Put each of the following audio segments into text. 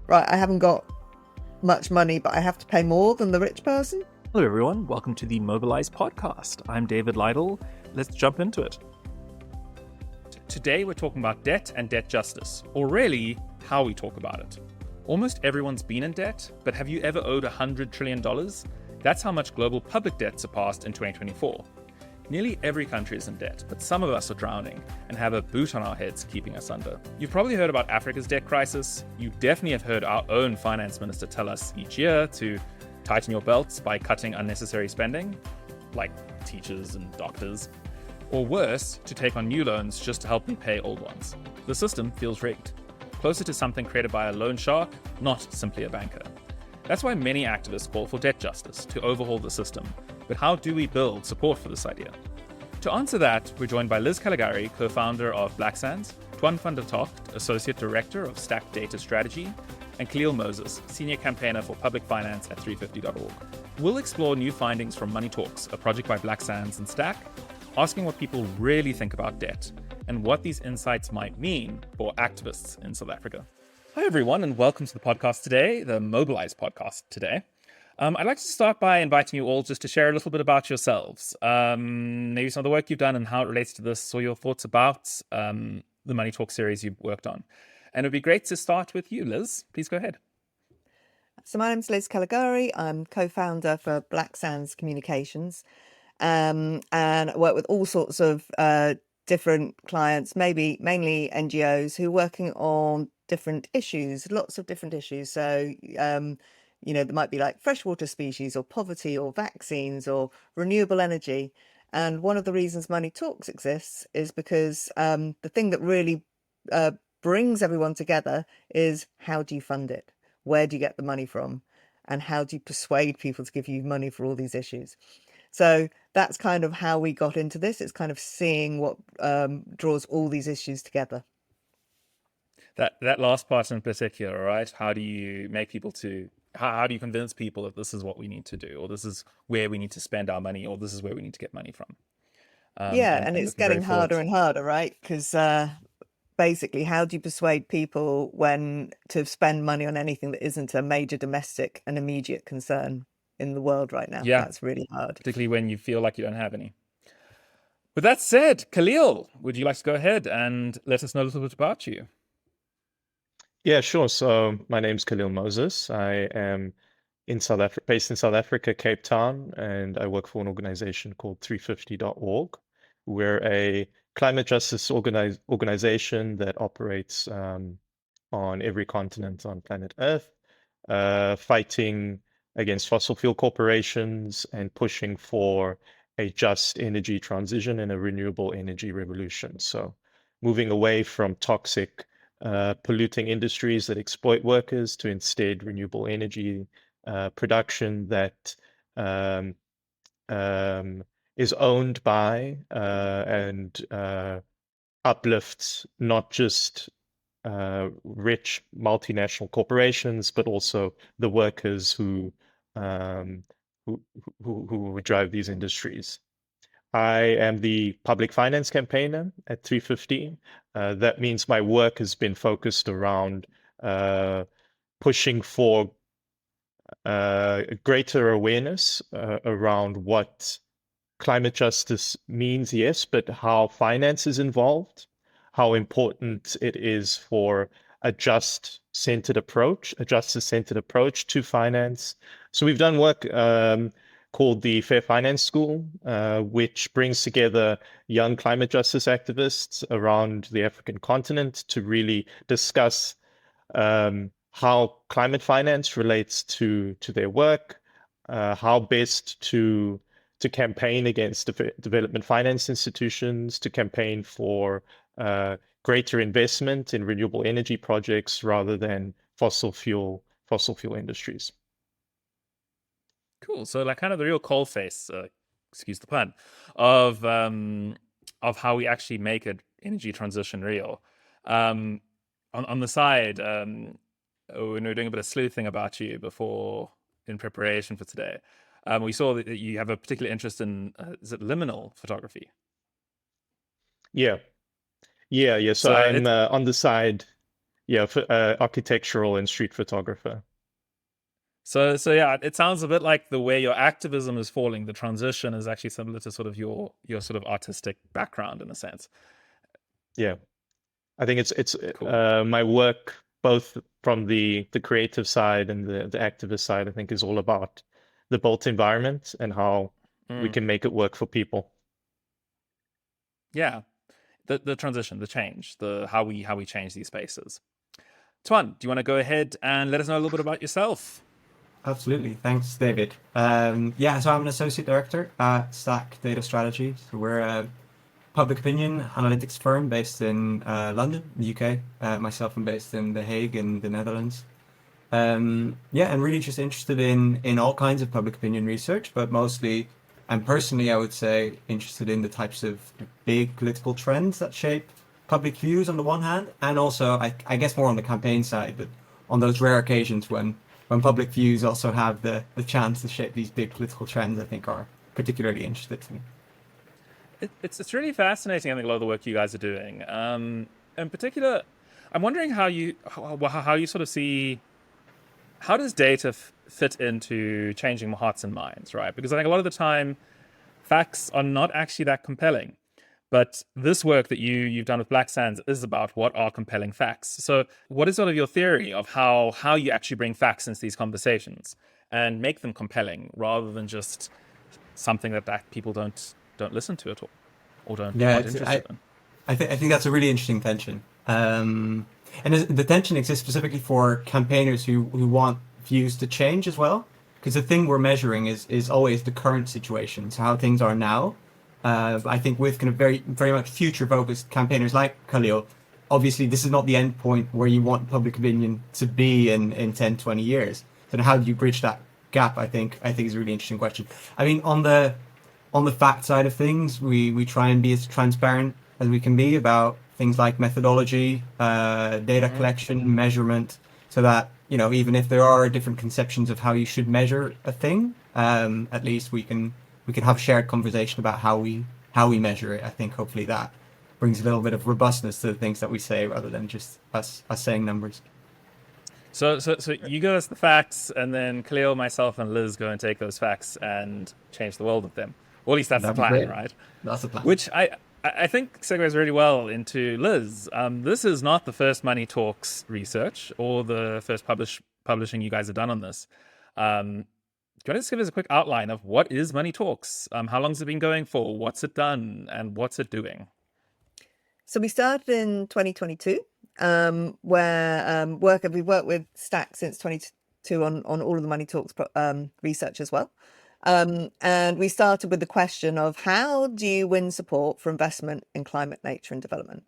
right, I haven't got much money, but I have to pay more than the rich person? Hello, everyone. Welcome to the Mobilize podcast. I'm David Lytle. Let's jump into it. Today, we're talking about debt and debt justice, or really, how we talk about it. Almost everyone's been in debt, but have you ever owed $100 trillion? That's how much global public debt surpassed in 2024. Nearly every country is in debt, but some of us are drowning and have a boot on our heads keeping us under. You've probably heard about Africa's debt crisis. You definitely have heard our own finance minister tell us each year to tighten your belts by cutting unnecessary spending, like teachers and doctors. Or worse, to take on new loans just to help repay old ones. The system feels rigged, closer to something created by a loan shark, not simply a banker. That's why many activists call for debt justice to overhaul the system. But how do we build support for this idea? To answer that, we're joined by Liz Caligari, co-founder of Black Sands, Tuan van der Tocht, Associate Director of Stack Data Strategy, and Khalil Moses, Senior Campaigner for Public Finance at 350.org. We'll explore new findings from Money Talks, a project by Black Sands and Stack, asking what people really think about debt and what these insights might mean for activists in South Africa. Hi, everyone, and welcome to the podcast today, the Mobilize podcast today. I'd like to start by inviting you all just to share a little bit about yourselves, maybe some of the work you've done and how it relates to this, or your thoughts about the Money Talk series you've worked on. And it would be great to start with you, Liz. Please go ahead. So my name's Liz Caligari. I'm co-founder for Black Sands Communications, and I work with all sorts of different clients, maybe mainly NGOs, who are working on different issues, lots of different issues. So there might be like freshwater species or poverty or vaccines or renewable energy. And one of the reasons Money Talks exists is because the thing that really brings everyone together is, how do you fund it? Where do you get the money from? And how do you persuade people to give you money for all these issues? So that's kind of how we got into this. It's kind of seeing what draws all these issues together. That last part in particular, right? How do you make people how do you convince people that this is what we need to do, or this is where we need to spend our money, or this is where we need to get money from? And it's looking very getting forward. harder and harder, right? Because basically, how do you persuade people when to spend money on anything that isn't a major domestic and immediate concern in the world right now? Yeah, That's really hard. particularly when you feel like you don't have any. With that said, Khalil, would you like to go ahead and let us know a little bit about you? Yeah, sure. So my name's Khalil Moses. I am based in South Africa, Cape Town, and I work for an organization called 350.org. We're a climate justice organization that operates on every continent on planet Earth, fighting against fossil fuel corporations and pushing for a just energy transition and a renewable energy revolution. So moving away from toxic polluting industries that exploit workers to instead renewable energy production that is owned by and uplifts not just rich multinational corporations, but also the workers who drive these industries. I am the public finance campaigner at 350. That means my work has been focused around pushing for greater awareness around what climate justice means, yes, but how finance is involved, how important it is for a justice-centered approach to finance. So we've done work called the Fair Finance School, which brings together young climate justice activists around the African continent to really discuss how climate finance relates to their work, how best to campaign against development finance institutions, to campaign for greater investment in renewable energy projects rather than fossil fuel industries. Cool. So like kind of the real coal face, excuse the pun, of how we actually make an energy transition real. On the side, when we were doing a bit of sleuthing about you before in preparation for today, we saw that you have a particular interest in is it liminal photography? Yeah. So I'm on the side. Yeah, architectural and street photographer. So yeah, it sounds a bit like the way your activism is falling. The transition is actually similar to sort of your sort of artistic background in a sense. Yeah, I think it's Cool. my work both from the creative side and the activist side. I think is all about the built environment and how we Mm. can make it work for people. Yeah, the transition, the change, the how we change these spaces. Tuan, do you want to go ahead and let us know a little bit about yourself? Absolutely. Thanks, David. Yeah, so I'm an associate director at Stack Data Strategy. So we're a public opinion analytics firm based in London, the UK. Myself, I'm based in The Hague in the Netherlands. Yeah, and really just interested in all kinds of public opinion research, but mostly, and personally, I would say, interested in the types of big political trends that shape public views on the one hand, and also, I guess, more on the campaign side, but on those rare occasions when public views also have the chance to shape these big political trends, I think are particularly interested to me. It's really fascinating. I think a lot of the work you guys are doing. In particular, I'm wondering how you sort of see how does data fit into changing hearts and minds, right? Because I think a lot of the time facts are not actually that compelling. But this work that you've done with Black Sands is about what are compelling facts. So, what is sort of your theory of how you actually bring facts into these conversations and make them compelling rather than just something that people don't listen to at all or don't Yeah, aren't interested in? I think that's a really interesting tension. And the tension exists specifically for campaigners who want views to change as well. Because the thing we're measuring is always the current situation, so how things are now. I think with kind of very much future focused campaigners like Khalil, obviously this is not the end point where you want public opinion to be in 10, 20 years. So how do you bridge that gap? I think is a really interesting question. I mean, on the fact side of things, we try and be as transparent as we can be about things like methodology, data Mm-hmm. collection, measurement, so that even if there are different conceptions of how you should measure a thing, at least we can have a shared conversation about how we measure it. I think hopefully that brings a little bit of robustness to the things that we say rather than just us saying numbers. So you give us the facts, and then Cleo, myself, and Liz go and take those facts and change the world with them. Or at least that's the That'd be plan, great. right? That's the plan. Which I think segues really well into Liz. This is not the first Money Talks research or the first publishing you guys have done on this. Do you want to just give us a quick outline of what is Money Talks? How long has it been going for? What's it done? And what's it doing? So we started in 2022, where we've worked with Stack since 22 on all of the Money Talks research as well. And we started with the question of how do you win support for investment in climate, nature, and development?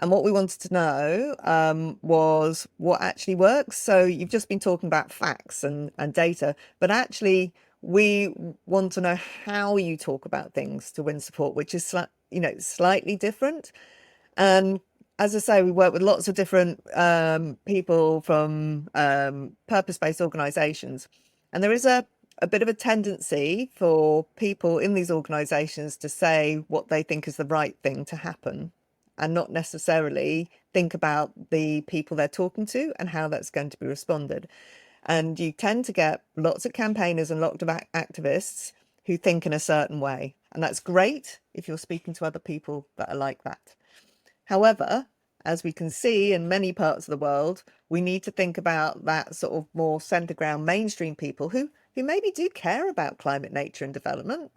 And what we wanted to know was what actually works. So you've just been talking about facts and data, but actually we want to know how you talk about things to win support, which is slightly different. And as I say, we work with lots of different people from purpose-based organizations. And there is a bit of a tendency for people in these organizations to say what they think is the right thing to happen and not necessarily think about the people they're talking to and how that's going to be responded. And you tend to get lots of campaigners and lots of activists who think in a certain way. And that's great if you're speaking to other people that are like that. However, as we can see in many parts of the world, we need to think about that sort of more centre ground mainstream people who maybe do care about climate, nature and development,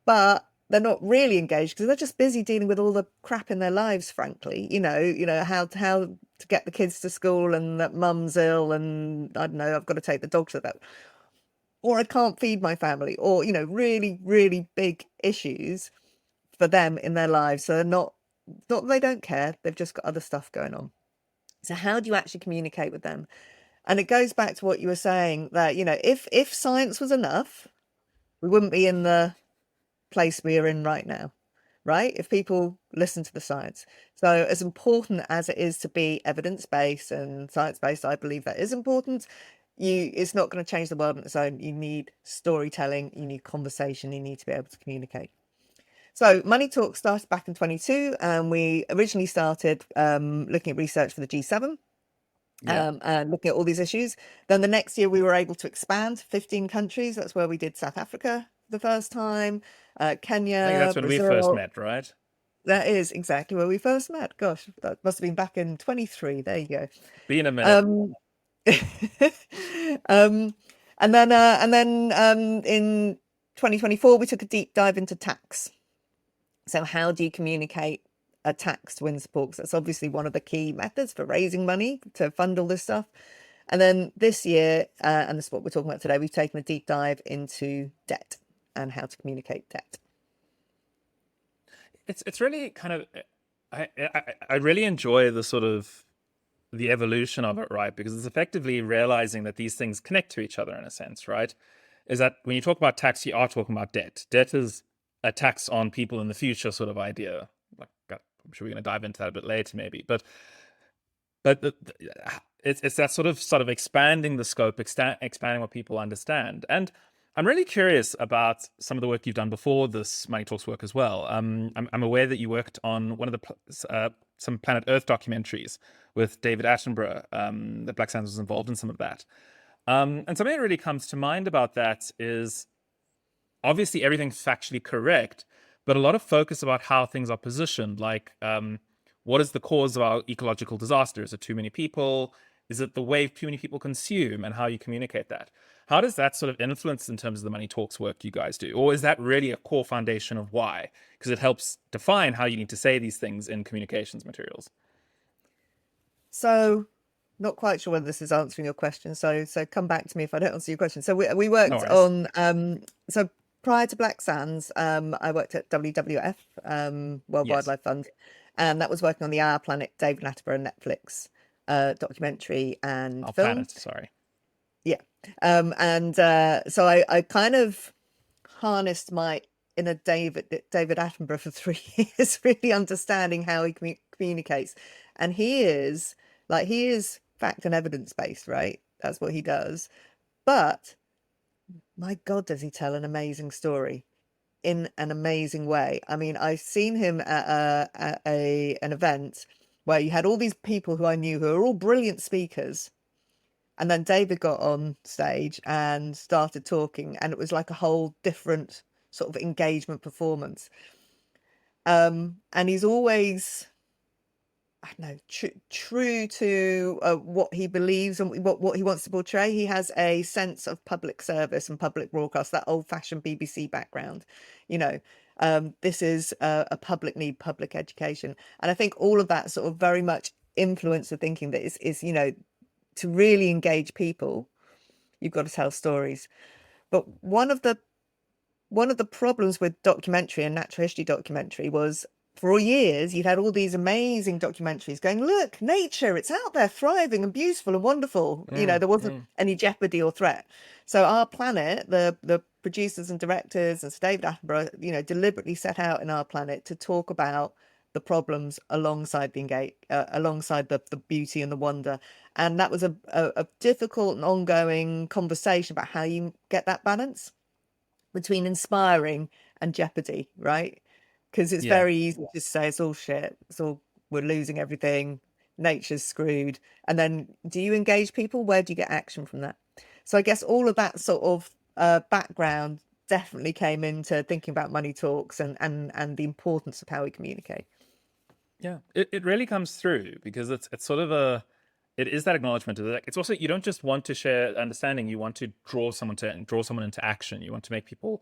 but they're not really engaged because they're just busy dealing with all the crap in their lives, frankly. How to get the kids to school and that mum's ill and I don't know, I've got to take the dog to the vet. Or I can't feed my family, or, really, really big issues for them in their lives. So they're not that they don't care, they've just got other stuff going on. So how do you actually communicate with them? And it goes back to what you were saying that, if science was enough, we wouldn't be in the place we are in right now, right? If people listen to the science. So as important as it is to be evidence-based and science-based, I believe that is important. It's not going to change the world on its own. You need storytelling, you need conversation, you need to be able to communicate. So Money Talk started back in 22, and we originally started looking at research for the G7. And looking at all these issues. Then the next year we were able to expand 15 countries. That's where we did South Africa for the first time, I think Kenya, that's when we first Brazil. met, right? That is exactly where we first met. Gosh, that must have been back in 23. There you go. Been a minute. Um, um, and then in 2024 we took a deep dive into tax. So how do you communicate a tax to win support? 'Cause that's obviously one of the key methods for raising money to fund all this stuff. And then this year, and this is what we're talking about today, we've taken a deep dive into debt and how to communicate debt. It's really kind of I really enjoy the sort of the evolution of it, right? Because it's effectively realizing that these things connect to each other in a sense, right? Is that when you talk about tax, you are talking about debt. Debt is a tax on people in the future sort of idea. Like, I'm sure we're going to dive into that a bit later, maybe. But it's that sort of expanding the scope, expanding what people understand. And I'm really curious about some of the work you've done before this Money Talks work as well. I'm aware that you worked on one of the some Planet Earth documentaries with David Attenborough. That Black Sands was involved in some of that. And something that really comes to mind about that is obviously everything's factually correct, but a lot of focus about how things are positioned. Like, what is the cause of our ecological disaster? Is it too many people? Is it the way too many people consume and how you communicate that? How does that sort of influence in terms of the Money Talks work you guys do? Or is that really a core foundation of why? Because it helps define how you need to say these things in communications materials. So not quite sure whether this is answering your question. So come back to me if I don't answer your question. So we No worked worries. on, so prior to Black Sands, I worked at WWF, World Yes. Wildlife Fund, and that was working on the Our Planet, David Attenborough Netflix documentary and Our film. planet, sorry. Yeah. So I kind of harnessed my inner David Attenborough for 3 years, really understanding how he communicates. And he is fact and evidence based, right? That's what he does. But my God, does he tell an amazing story in an amazing way. I mean, I've seen him at an event where you had all these people who I knew who are all brilliant speakers. And then David got on stage and started talking, and it was like a whole different sort of engagement performance. And he's always, I don't know, true to what he believes and what he wants to portray. He has a sense of public service and public broadcast, that old-fashioned BBC background. You know, this is a public need, public education, and I think all of that sort of very much influenced the thinking that is to really engage people, you've got to tell stories. But one of the problems with documentary and natural history documentary was, for years you'd had all these amazing documentaries going, look, nature, it's out there thriving and beautiful and wonderful. There wasn't any jeopardy or threat. So Our Planet, the producers and directors and David Attenborough, deliberately set out in Our Planet to talk about the problems alongside alongside the beauty and the wonder. And that was a difficult and ongoing conversation about how you get that balance between inspiring and jeopardy, right? Because it's very easy to say it's all shit, we're losing everything, nature's screwed. And then do you engage people? Where do you get action from that? So I guess all of that sort of background definitely came into thinking about Money Talks and the importance of how we communicate. Yeah, it really comes through because it's sort of it is that acknowledgement of that. It's also, you don't just want to share understanding, you want to draw someone into action. You want to make people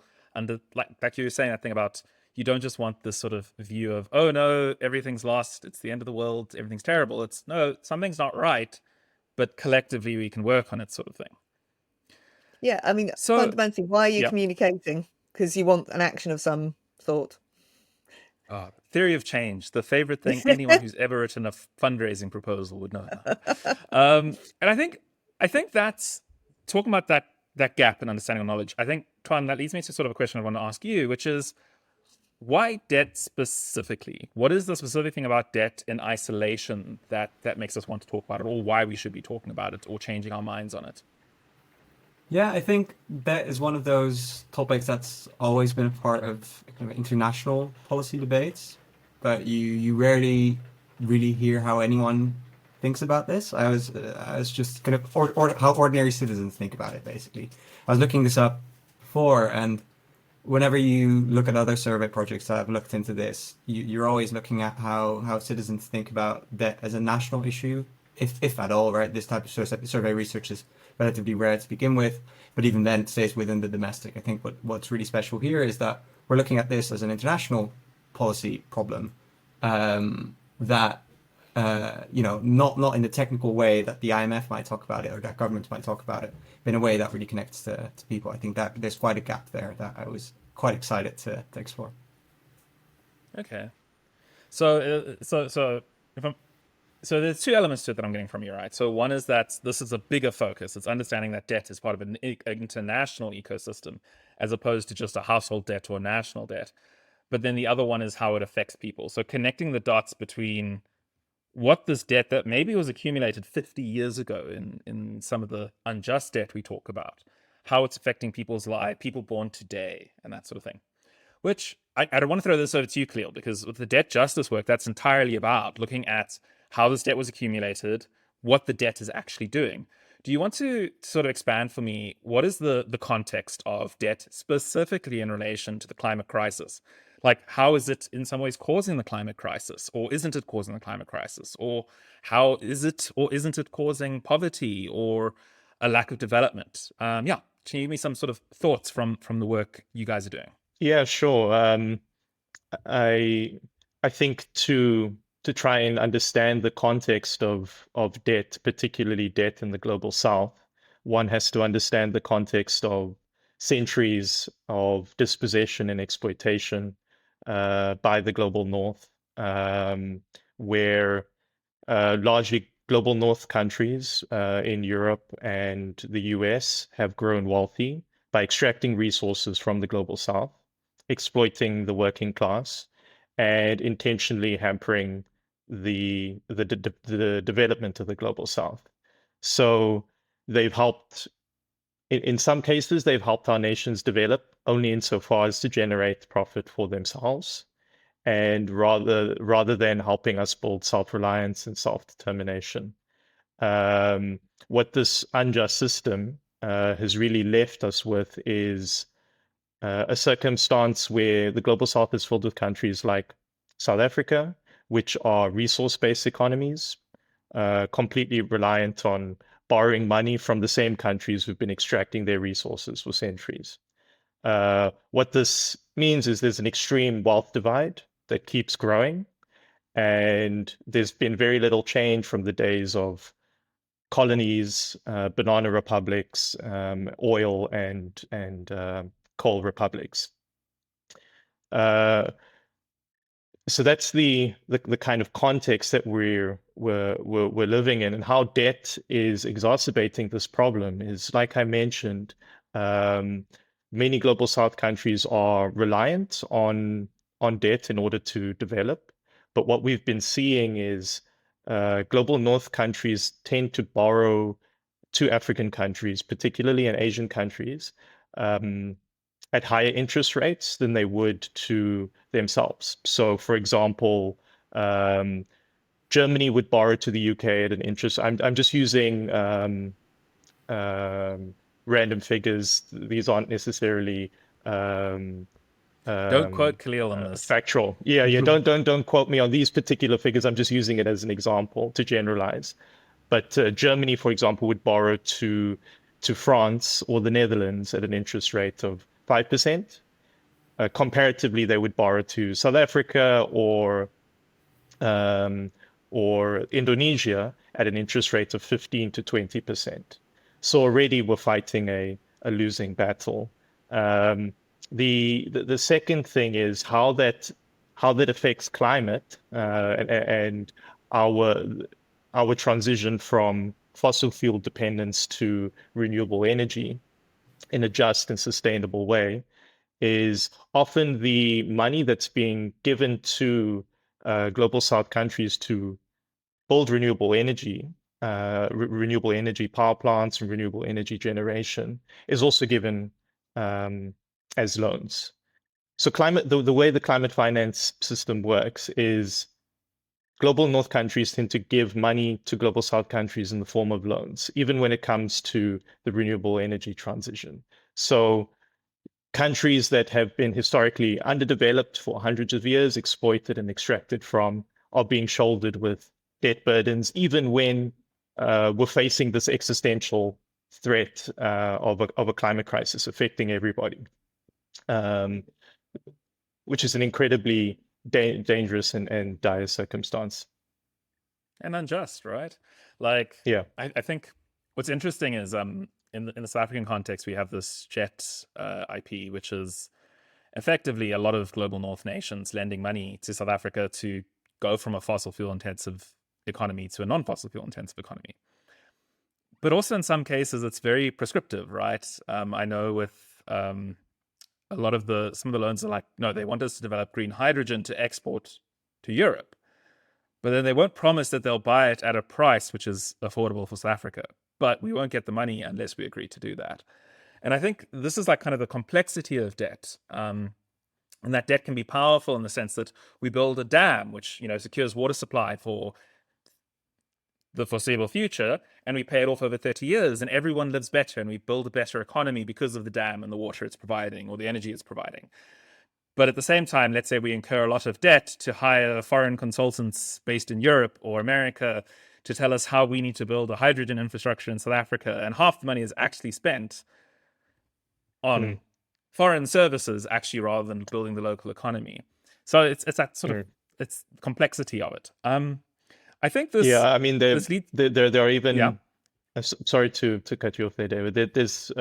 like you were saying, that thing about, you don't just want this sort of view of, oh no, everything's lost, it's the end of the world, everything's terrible. It's no, something's not right, but collectively we can work on it, sort of thing. Yeah, I mean, So fundamentally, why are you yeah. communicating? Because you want an action of some sort. Theory of change, the favorite thing anyone who's ever written a fundraising proposal would know about. And I think that's talking about that gap in understanding of knowledge. I think, Tuan, that leads me to sort of a question I want to ask you, which is, why debt specifically? What is the specific thing about debt in isolation that makes us want to talk about it, or why we should be talking about it or changing our minds on it? Yeah, I think that is one of those topics that's always been a part of kind of international policy debates, but you rarely really hear how anyone thinks about this. I was just kind of or how ordinary citizens think about it, basically. I was looking this up before, and whenever you look at other survey projects that have looked into this, you're always looking at how citizens think about debt as a national issue, if at all, right? This type of survey research is relatively rare to begin with, but even then it stays within the domestic. I think what's really special here is that we're looking at this as an international policy problem, that not in the technical way that the IMF might talk about it or that governments might talk about it, but in a way that really connects to people. I think that there's quite a gap there that I was quite excited to explore. Okay. So if I'm so there's two elements to it that I'm getting from you, right? So one is that this is a bigger focus. It's understanding that debt is part of an international ecosystem as opposed to just a household debt or national debt. But then the other one is how it affects people. So connecting the dots between what this debt that maybe was accumulated 50 years ago in some of the unjust debt we talk about, how it's affecting people's lives, people born today, and that sort of thing. Which I don't want to throw this over to you, Cleo, because with the debt justice work, that's entirely about looking at how this debt was accumulated, what the debt is actually doing. Do you want to sort of expand for me? What is the context of debt specifically in relation to the climate crisis? Like, how is it in some ways causing the climate crisis, or isn't it causing the climate crisis? Or how is it, or isn't it causing poverty or a lack of development? Yeah, can you give me some sort of thoughts from the work you guys are doing? Yeah, sure. I I think to try and understand the context of debt, particularly debt in the global south, one has to understand the context of centuries of dispossession and exploitation by the global north, where largely global north countries in Europe and the US have grown wealthy by extracting resources from the global south, exploiting the working class, and intentionally hampering the development of the global south. So they've helped, in some cases, they've helped our nations develop only insofar as to generate profit for themselves, and rather than helping us build self-reliance and self-determination. What this unjust system has really left us with is a circumstance where the global south is filled with countries like South Africa, which are resource-based economies, completely reliant on borrowing money from the same countries who've been extracting their resources for centuries. What this means is there's an extreme wealth divide that keeps growing, and there's been very little change from the days of colonies, banana republics, oil and coal republics. Uh, so that's the kind of context that we're living in, and how debt is exacerbating this problem is, like I mentioned, um, many global south countries are reliant on debt in order to develop. But what we've been seeing is global north countries tend to borrow to African countries, particularly in Asian countries, um, at higher interest rates than they would to themselves. So, for example, Germany would borrow to the UK at an interest. I'm just using um, random figures. These aren't necessarily um, Don't quote Khalil on this. factual. Yeah, yeah. Don't quote me on these particular figures. I'm just using it as an example to generalize. But Germany, for example, would borrow to France or the Netherlands at an interest rate of 5%. Comparatively, they would borrow to South Africa um, or Indonesia at an interest rate of 15 to 20%. So already we're fighting a losing battle. Um, the second thing is how that affects climate and our our transition from fossil fuel dependence to renewable energy in a just and sustainable way is often the money that's being given to global south countries to build renewable energy renewable energy power plants and renewable energy generation is also given as loans. So the way the climate finance system works is global north countries tend to give money to global south countries in the form of loans, even when it comes to the renewable energy transition. So countries that have been historically underdeveloped for hundreds of years, exploited and extracted from, are being shouldered with debt burdens, even when we're facing this existential threat of a climate crisis affecting everybody, which is an incredibly dangerous and dire circumstance. And unjust, right? Like, yeah, I think what's interesting is in the South African context, we have this JET IP, which is effectively a lot of global north nations lending money to South Africa to go from a fossil fuel intensive economy to a non-fossil fuel intensive economy. But also in some cases, it's very prescriptive, right? I know with some of the loans are like, no, they want us to develop green hydrogen to export to Europe. But then they won't promise that they'll buy it at a price which is affordable for South Africa. But we won't get the money unless we agree to do that. And I think this is like kind of the complexity of debt. And that debt can be powerful in the sense that we build a dam, which, secures water supply for the foreseeable future, and we pay it off over 30 years, and everyone lives better, and we build a better economy because of the dam and the water it's providing or the energy it's providing. But at the same time, let's say we incur a lot of debt to hire foreign consultants based in Europe or America to tell us how we need to build a hydrogen infrastructure in South Africa, and half the money is actually spent on foreign services, actually, rather than building the local economy. So it's that sort of it's complexity of it. I think this. Yeah, I mean, there are even. Yeah. Sorry to cut you off there, David. There's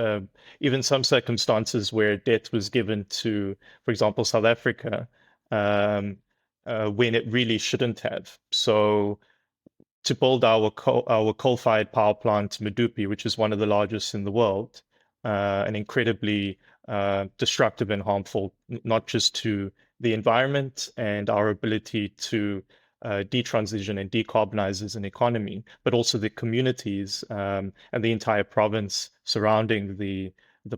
even some circumstances where debt was given to, for example, South Africa, when it really shouldn't have. So to build our coal-fired power plant, Medupi, which is one of the largest in the world, and incredibly destructive and harmful, not just to the environment and our ability to detransition and decarbonize as an economy, but also the communities and the entire province surrounding the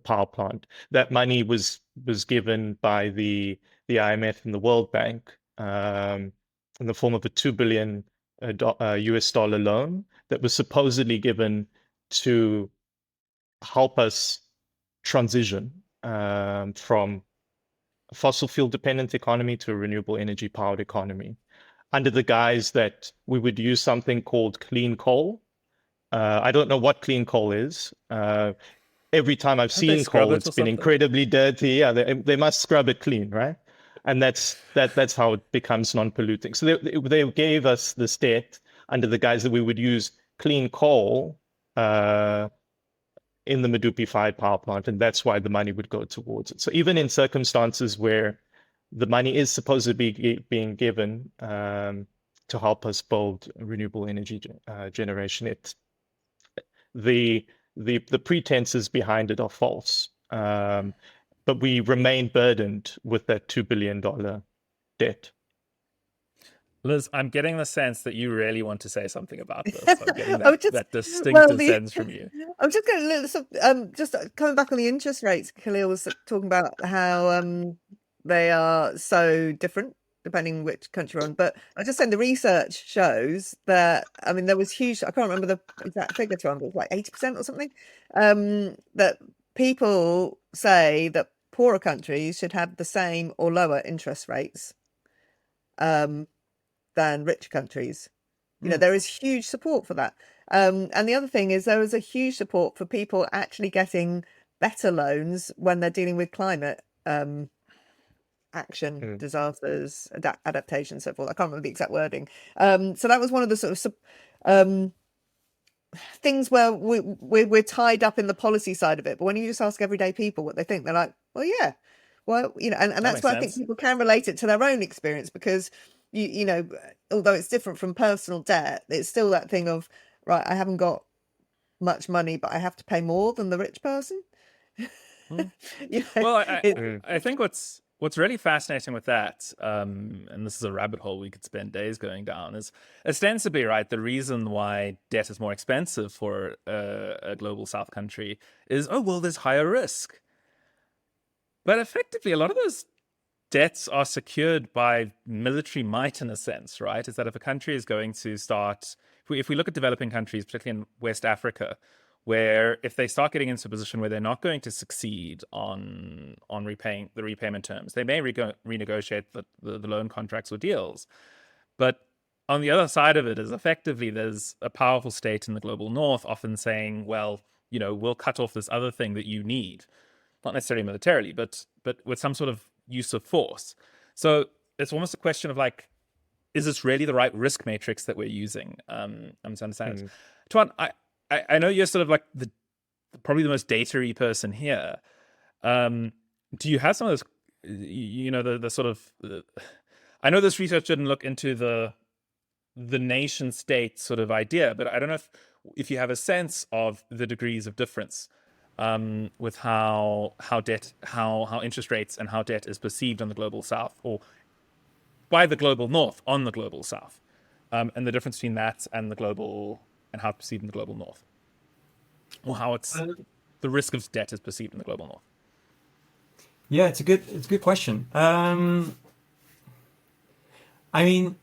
power plant. That money was given by the IMF and the World Bank in the form of a $2 billion US dollar loan that was supposedly given to help us transition from a fossil fuel dependent economy to a renewable energy powered economy, under the guise that we would use something called clean coal. I don't know what clean coal is. Every time I've seen coal, it's been incredibly dirty. Yeah, they must scrub it clean, right? And that's how it becomes non-polluting. So they gave us this debt under the guise that we would use clean coal in the Medupi-fired power plant, and that's why the money would go towards it. So even in circumstances where the money is supposed to be being given to help us build renewable energy generation, the pretenses behind it are false. But we remain burdened with that $2 billion debt. Liz, I'm getting the sense that you really want to say something about this. I'm getting that distinctive sense from you. I'm just going just coming back on the interest rates. Khalil was talking about how they are so different depending which country you're on. But I just saying the research shows that, I mean, there was huge, I can't remember the exact figure to but it was like 80% or something, that people say that poorer countries should have the same or lower interest rates than rich countries. There is huge support for that. And the other thing is there is a huge support for people actually getting better loans when they're dealing with climate action, disasters, adaptation, so forth. I can't remember the exact wording. So that was one of the sort of things where we're tied up in the policy side of it. But when you just ask everyday people what they think, they're like, well, yeah. Well, and that's why I think people can relate it to their own experience, because you know, although it's different from personal debt, it's still that thing of, right, I haven't got much money, but I have to pay more than the rich person. Well, I think what's what's really fascinating with that, and this is a rabbit hole we could spend days going down, is ostensibly, right, the reason why debt is more expensive for a global South country is, oh, well, there's higher risk. But effectively, a lot of those debts are secured by military might in a sense, right? Is that if a country is going to start, if we look at developing countries, particularly in West Africa, where if they start getting into a position where they're not going to succeed on repaying the repayment terms, they may renegotiate the loan contracts or deals. But on the other side of it is effectively there's a powerful state in the global north often saying, well, we'll cut off this other thing that you need, not necessarily militarily, but with some sort of use of force. So it's almost a question of like, is this really the right risk matrix that we're using? I'm to understand it. Tuan, I know you're sort of like probably the most data-y person here. Do you have some of those, the sort of, I know this research didn't look into the nation state sort of idea, but I don't know if you have a sense of the degrees of difference with how debt, how interest rates and how debt is perceived on the global south or by the global north on the global south, and the difference between that and the global and how it's perceived in the global north, or how it's the risk of debt is perceived in the global north. Yeah, it's a good question. I mean,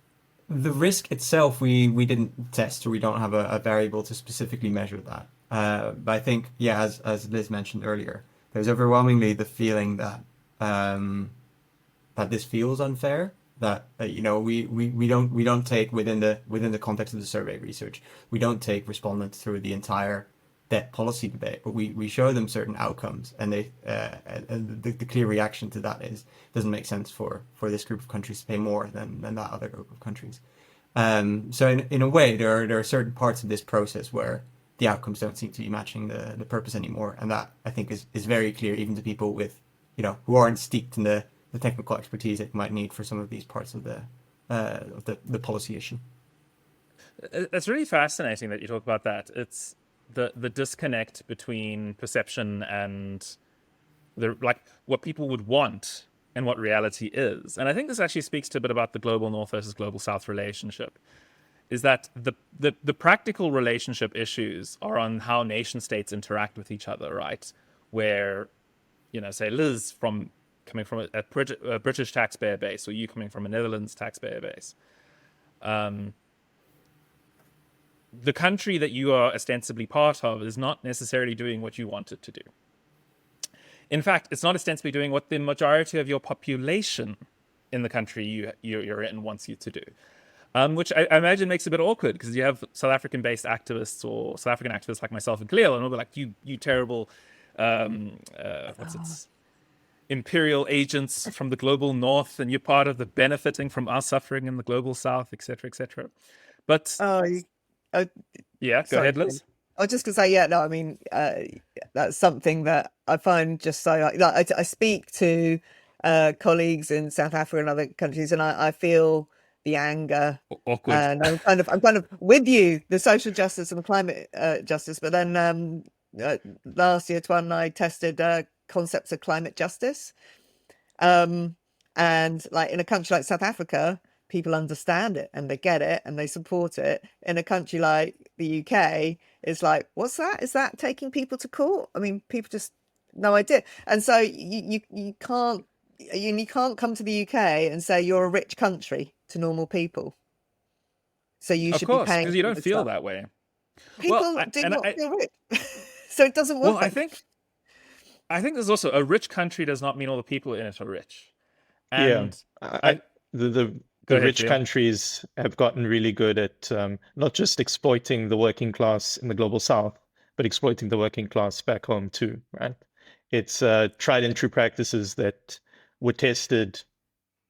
the risk itself, we didn't test, or we don't have a variable to specifically measure that. But I think, yeah, as Liz mentioned earlier, there's overwhelmingly the feeling that that this feels unfair. That we don't take within the context of the survey research, we don't take respondents through the entire debt policy debate, but we show them certain outcomes, and the clear reaction to that is it doesn't make sense for this group of countries to pay more than that other group of countries. So in a way, there are certain parts of this process where the outcomes don't seem to be matching the purpose anymore, and that I think is very clear even to people with who aren't steeped in the technical expertise that you might need for some of these parts of the policy issue. It's really fascinating that you talk about that. It's the disconnect between perception and what people would want and what reality is. And I think this actually speaks to a bit about the global north versus global south relationship, is that the practical relationship issues are on how nation states interact with each other, right? Where, say Liz coming from a British taxpayer base, or you coming from a Netherlands taxpayer base. The country that you are ostensibly part of is not necessarily doing what you want it to do. In fact, it's not ostensibly doing what the majority of your population in the country you're in wants you to do. Which I imagine makes it a bit awkward, because you have South African-based activists or South African activists like myself and Cleo, and we'll be like, you terrible, imperial agents from the global north, and you're part of the benefiting from our suffering in the global south, etc., etc. But yeah, go ahead, Liz. I was just going to say, yeah, no, I mean, that's something that I find just so, I speak to colleagues in South Africa and other countries, and I feel the anger. Awkward. And I'm kind of with you, the social justice and the climate justice. But then last year, Tuan and I tested concepts of climate justice. And like in a country like South Africa, people understand it and they get it and they support it. In a country like the UK, it's like, what's that? Is that taking people to court? I mean, people just no idea. And so you can't come to the UK and say you're a rich country to normal people. So you should be paying, because you don't feel that way. People do not feel rich. So it doesn't work. Well, I think there's also a rich country does not mean all the people in it are rich. And the rich countries have gotten really good at not just exploiting the working class in the global south, but exploiting the working class back home too, right? It's tried and true practices that were tested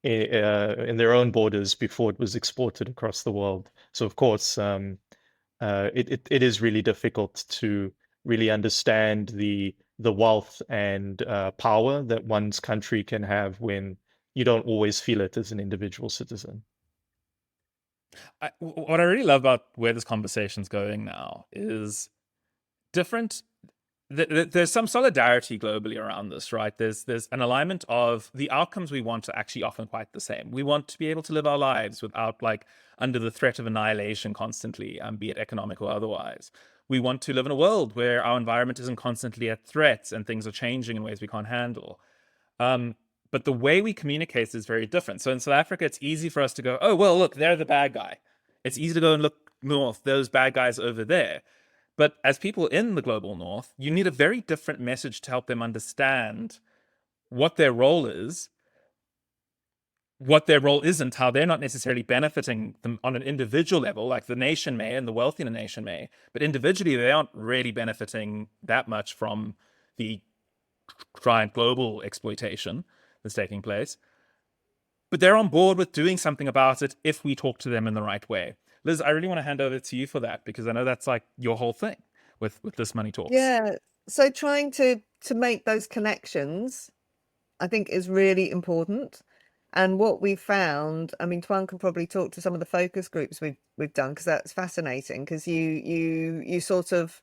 in their own borders before it was exported across the world. So of course, it is really difficult to really understand the wealth and power that one's country can have when you don't always feel it as an individual citizen. What I really love about where this conversation's going now is different there's some solidarity globally around this, right? There's an alignment of the outcomes we want are actually often quite the same. We want to be able to live our lives without like under the threat of annihilation constantly, be it economic or otherwise. We want to live in a world where our environment isn't constantly at threat and things are changing in ways we can't handle. But the way we communicate is very different. So in South Africa, it's easy for us to go, oh, well, look, they're the bad guy. It's easy to go and look north, those bad guys over there. But as people in the global north, you need a very different message to help them understand what their role is, what their role isn't, how they're not necessarily benefiting them on an individual level, like the nation may and the wealthy in the nation may, but individually they aren't really benefiting that much from the giant global exploitation that's taking place. But they're on board with doing something about it if we talk to them in the right way. Liz, I really want to hand over to you for that because I know that's like your whole thing with This Money Talks. Yeah. So trying to make those connections, I think, is really important. And what we found, I mean, Tuan can probably talk to some of the focus groups we've done because that's fascinating. Because you sort of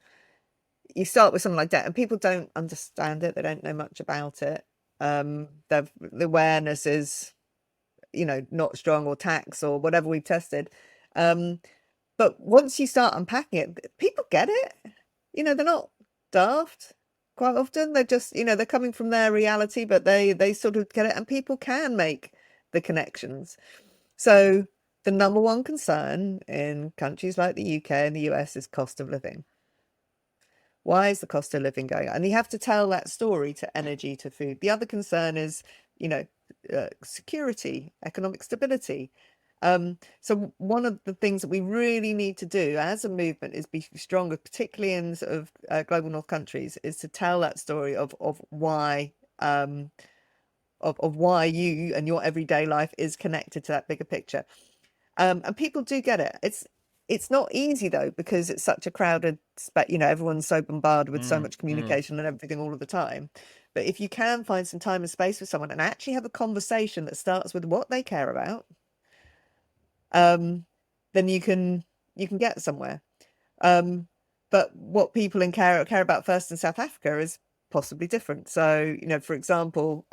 you start with something like that, and people don't understand it; they don't know much about it. The awareness is, not strong, or tax or whatever we've tested. But once you start unpacking it, people get it. They're not daft. Quite often they're just, they're coming from their reality, but they sort of get it, and people can make the connections. So the number one concern in countries like the UK and the US is cost of living. Why is the cost of living going up? And you have to tell that story to energy, to food. The other concern is, security, economic stability. So one of the things that we really need to do as a movement is be stronger, particularly in sort of global north countries, is to tell that story of why of why you and your everyday life is connected to that bigger picture. And people do get it. It's not easy though, because it's such a crowded space. Everyone's so bombarded with so much communication and everything all of the time. But if you can find some time and space with someone and actually have a conversation that starts with what they care about, then you can get somewhere. But what people care about first in South Africa is possibly different. So, for example,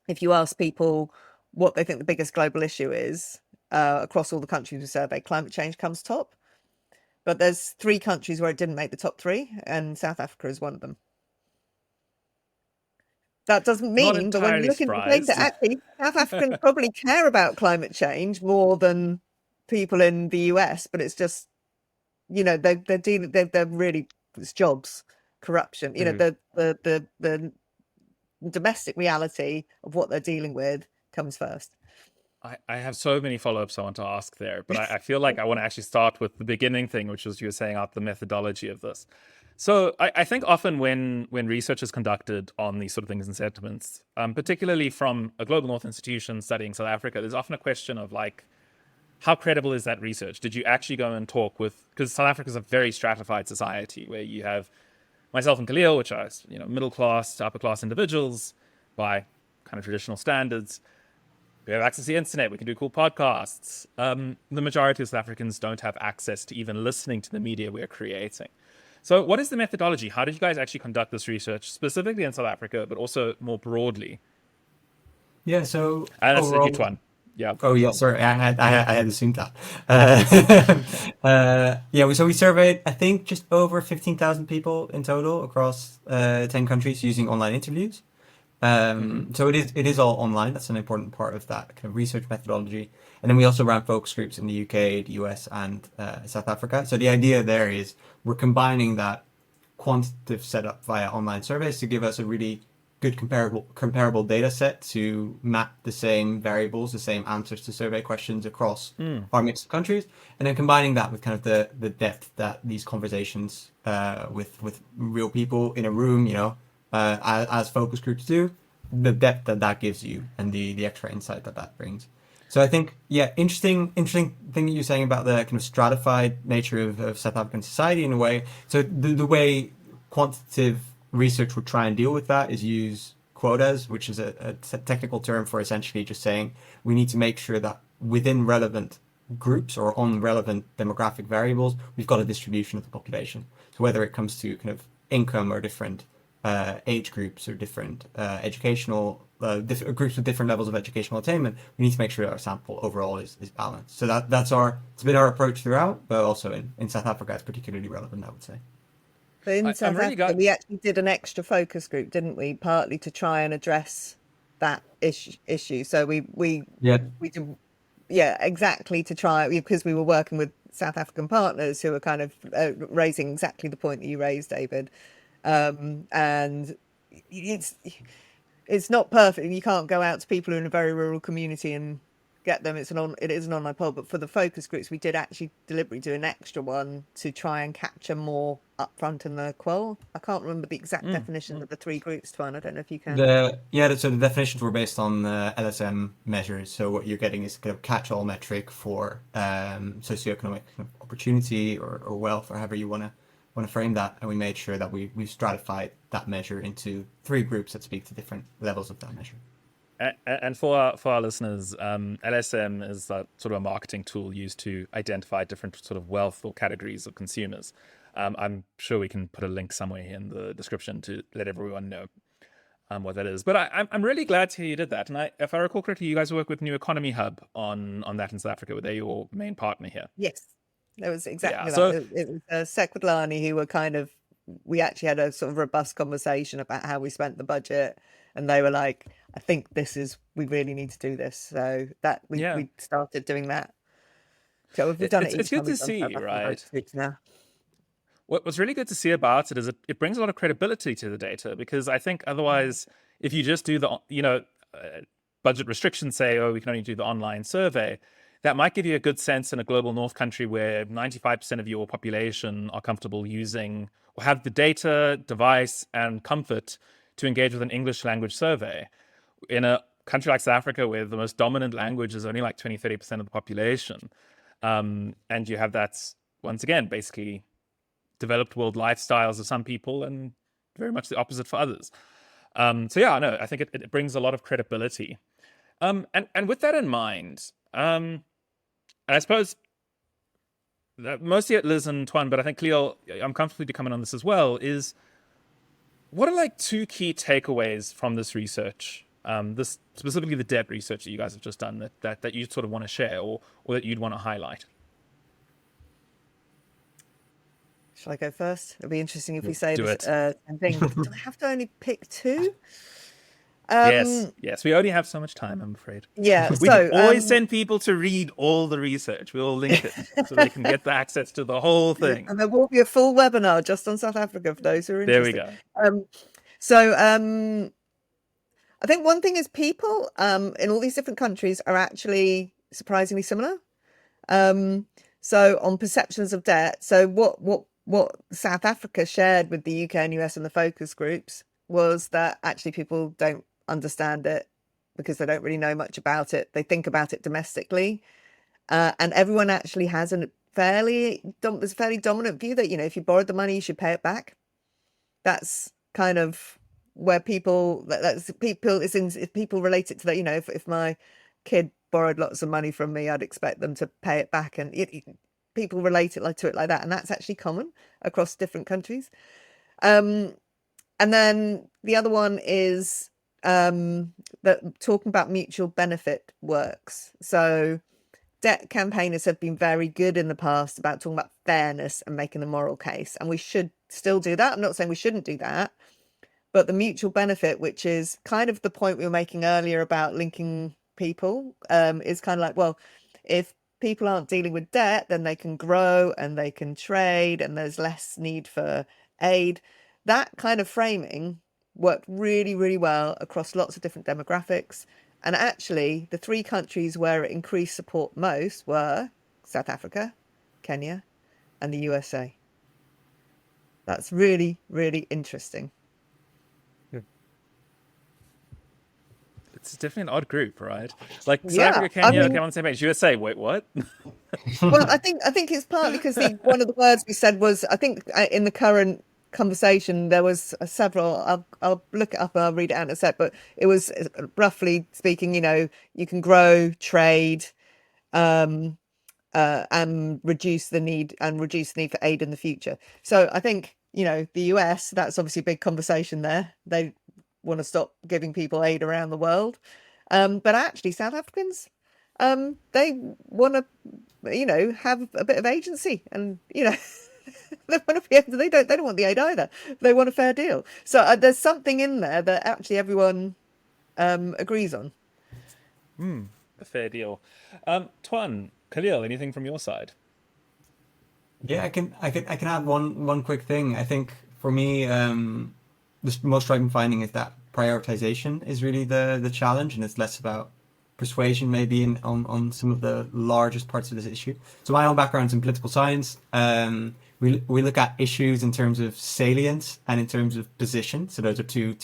if you ask people what they think the biggest global issue is across all the countries we survey, climate change comes top. But there's 3 countries where it didn't make the top 3, and South Africa is one of them. That doesn't mean that when you look into the data, actually, South Africans probably care about climate change more than people in the US, but it's just, they're really, it's jobs, corruption, the domestic reality of what they're dealing with comes first. I have so many follow-ups I want to ask there, but I feel like I want to actually start with the beginning thing, which was you were saying out the methodology of this. So I think often when research is conducted on these sort of things and sentiments, particularly from a global north institution studying South Africa, there's often a question of like, how credible is that research? Did you actually go and talk with, because South Africa is a very stratified society where you have myself and Khalil, which are middle class to upper class individuals by kind of traditional standards. We have access to the internet. We can do cool podcasts. The majority of South Africans don't have access to even listening to the media we're creating. So what is the methodology? How did you guys actually conduct this research, specifically in South Africa, but also more broadly? Yeah, so And that's overall, a huge one. Yeah. Oh yeah, sorry, I had assumed that. Yeah, so we surveyed, I think, just over 15,000 people in total across 10 countries using online interviews. So it is all online. That's an important part of that kind of research methodology. And then we also ran focus groups in the UK, the US, and South Africa. So the idea there is we're combining that quantitative setup via online surveys to give us a really good comparable data set to map the same variables, the same answers to survey questions across our mix of countries, and then combining that with kind of the depth that these conversations with real people in a room, as focus groups do, the depth that gives you and the extra insight that brings. So I think, yeah, interesting thing that you're saying about the kind of stratified nature of South African society in a way. So the way quantitative research would try and deal with that is use quotas, which is a technical term for essentially just saying we need to make sure that within relevant groups or on relevant demographic variables, we've got a distribution of the population. So whether it comes to kind of income or different age groups or different educational groups with different levels of educational attainment, we need to make sure that our sample overall is balanced. So it's been our approach throughout, but also in South Africa, it's particularly relevant, I would say. But in I'm South really Africa, got we actually did an extra focus group, didn't we? Partly to try and address that issue. So Yeah. we did, yeah, exactly to try, because we were working with South African partners who were kind of raising exactly the point that you raised, David. And it's not perfect. You can't go out to people who are in a very rural community and get them. It is an online poll, but for the focus groups, we did actually deliberately do an extra one to try and capture more upfront in the quoll. I can't remember the exact definition of the three groups, Twan. I don't know if you can. So the definitions were based on LSM measures. So what you're getting is kind of catch-all metric for socioeconomic opportunity or wealth, or however you want to frame that. And we made sure that we stratified that measure into three groups that speak to different levels of that measure. And for our listeners, LSM is sort of a marketing tool used to identify different sort of wealth or categories of consumers. I'm sure we can put a link somewhere in the description to let everyone know what that is. But I'm really glad to hear you did that. And if I recall correctly, you guys work with New Economy Hub on that in South Africa. Were they your main partner here? Yes, that was exactly Yeah. that. So It was Sequidlani who were we actually had a sort of robust conversation about how we spent the budget, and they were like, I think we really need to do this. So that we started doing that. So we've done it each it's good time to see, right? Now. What's really good to see about it is it brings a lot of credibility to the data, because I think otherwise, if you just do the budget restrictions, say, oh, we can only do the online survey, that might give you a good sense in a global north country where 95% of your population are comfortable using or have the data, device, and comfort to engage with an English language survey. In a country like South Africa, where the most dominant language is only like 20-30% of the population, and you have that, once again, basically developed world lifestyles of some people and very much the opposite for others. So yeah, no, I think it brings a lot of credibility. And with that in mind, and I suppose that mostly Liz and Twan, but I think Cleo, I'm comfortable to come in on this as well, is what are like two key takeaways from this research, this specifically the debt research that you guys have just done, that you sort of want to share or that you'd want to highlight? Shall I go first? It'll be interesting if we say Do this same thing. Do I have to only pick two? Yes. We only have so much time, I'm afraid. Yeah. We can always send people to read all the research. We'll link it so they can get the access to the whole thing. And there will be a full webinar just on South Africa for those who are interested. There we go. I think one thing is people in all these different countries are actually surprisingly similar. So on perceptions of debt, so what South Africa shared with the UK and US and the focus groups was that actually people don't understand it because they don't really know much about it. They think about it domestically, and everyone actually has there's a fairly dominant view that, if you borrowed the money, you should pay it back. That's kind of where people relate it to that. If my kid borrowed lots of money from me, I'd expect them to pay it back, and people relate it to it like that, and that's actually common across different countries. And then the other one is that talking about mutual benefit works. So debt campaigners have been very good in the past about talking about fairness and making the moral case, and we should still do that. I'm not saying we shouldn't do that, but the mutual benefit, which is kind of the point we were making earlier about linking people, is kind of like, well, if people aren't dealing with debt, then they can grow and they can trade and there's less need for aid. That kind of framing worked really, really well across lots of different demographics. And actually, the three countries where it increased support most were South Africa, Kenya, and the USA. That's really, really interesting. It's definitely an odd group, right? Like South Africa, Kenya, okay, on the same page. USA, wait, what? Well, I think it's partly because one of the words we said was, I think in the current conversation there was several. I'll look it up and I'll read it out in a sec. But it was roughly speaking, you can grow, trade, and reduce the need for aid in the future. So I think the US, that's obviously a big conversation there. They want to stop giving people aid around the world. But actually, South Africans, they want to, have a bit of agency, and they want to be able to, they don't want the aid either. They want a fair deal. So there's something in there that actually everyone agrees on. A fair deal. Tuan, Khalil, anything from your side? Yeah, I can add one quick thing. I think for me, the most striking finding is that prioritization is really the challenge, and it's less about persuasion maybe on some of the largest parts of this issue. So my own background's in political science. We look at issues in terms of salience and in terms of position. So those are two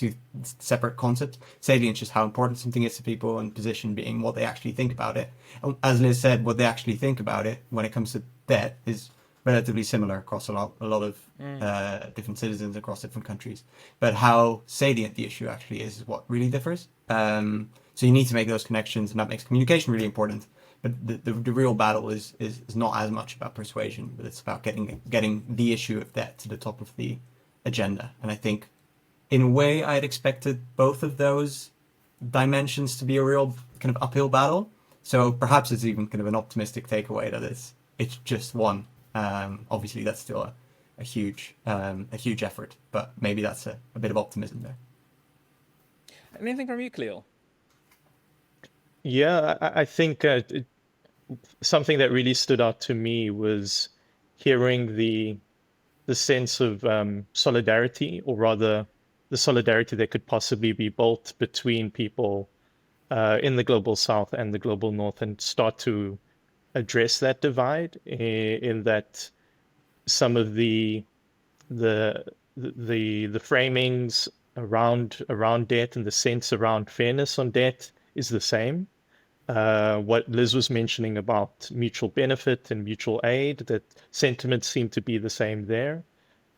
separate concepts. Salience is how important something is to people, and position being what they actually think about it. And as Liz said, what they actually think about it when it comes to debt is relatively similar across a lot of different citizens across different countries. But how salient the issue actually is what really differs. So you need to make those connections, and that makes communication really important. But the real battle is not as much about persuasion, but it's about getting the issue of debt to the top of the agenda. And I think, in a way, I had expected both of those dimensions to be a real kind of uphill battle. So perhaps it's even kind of an optimistic takeaway that it's just one. Obviously, that's still a huge effort, but maybe that's a bit of optimism there. Anything from you, Khalil? Yeah, I think something that really stood out to me was hearing the sense of solidarity, or rather the solidarity that could possibly be built between people in the global south and the global north, and start to address that divide in that some of the framings around debt and the sense around fairness on debt is the same. What Liz was mentioning about mutual benefit and mutual aid, that sentiments seem to be the same there.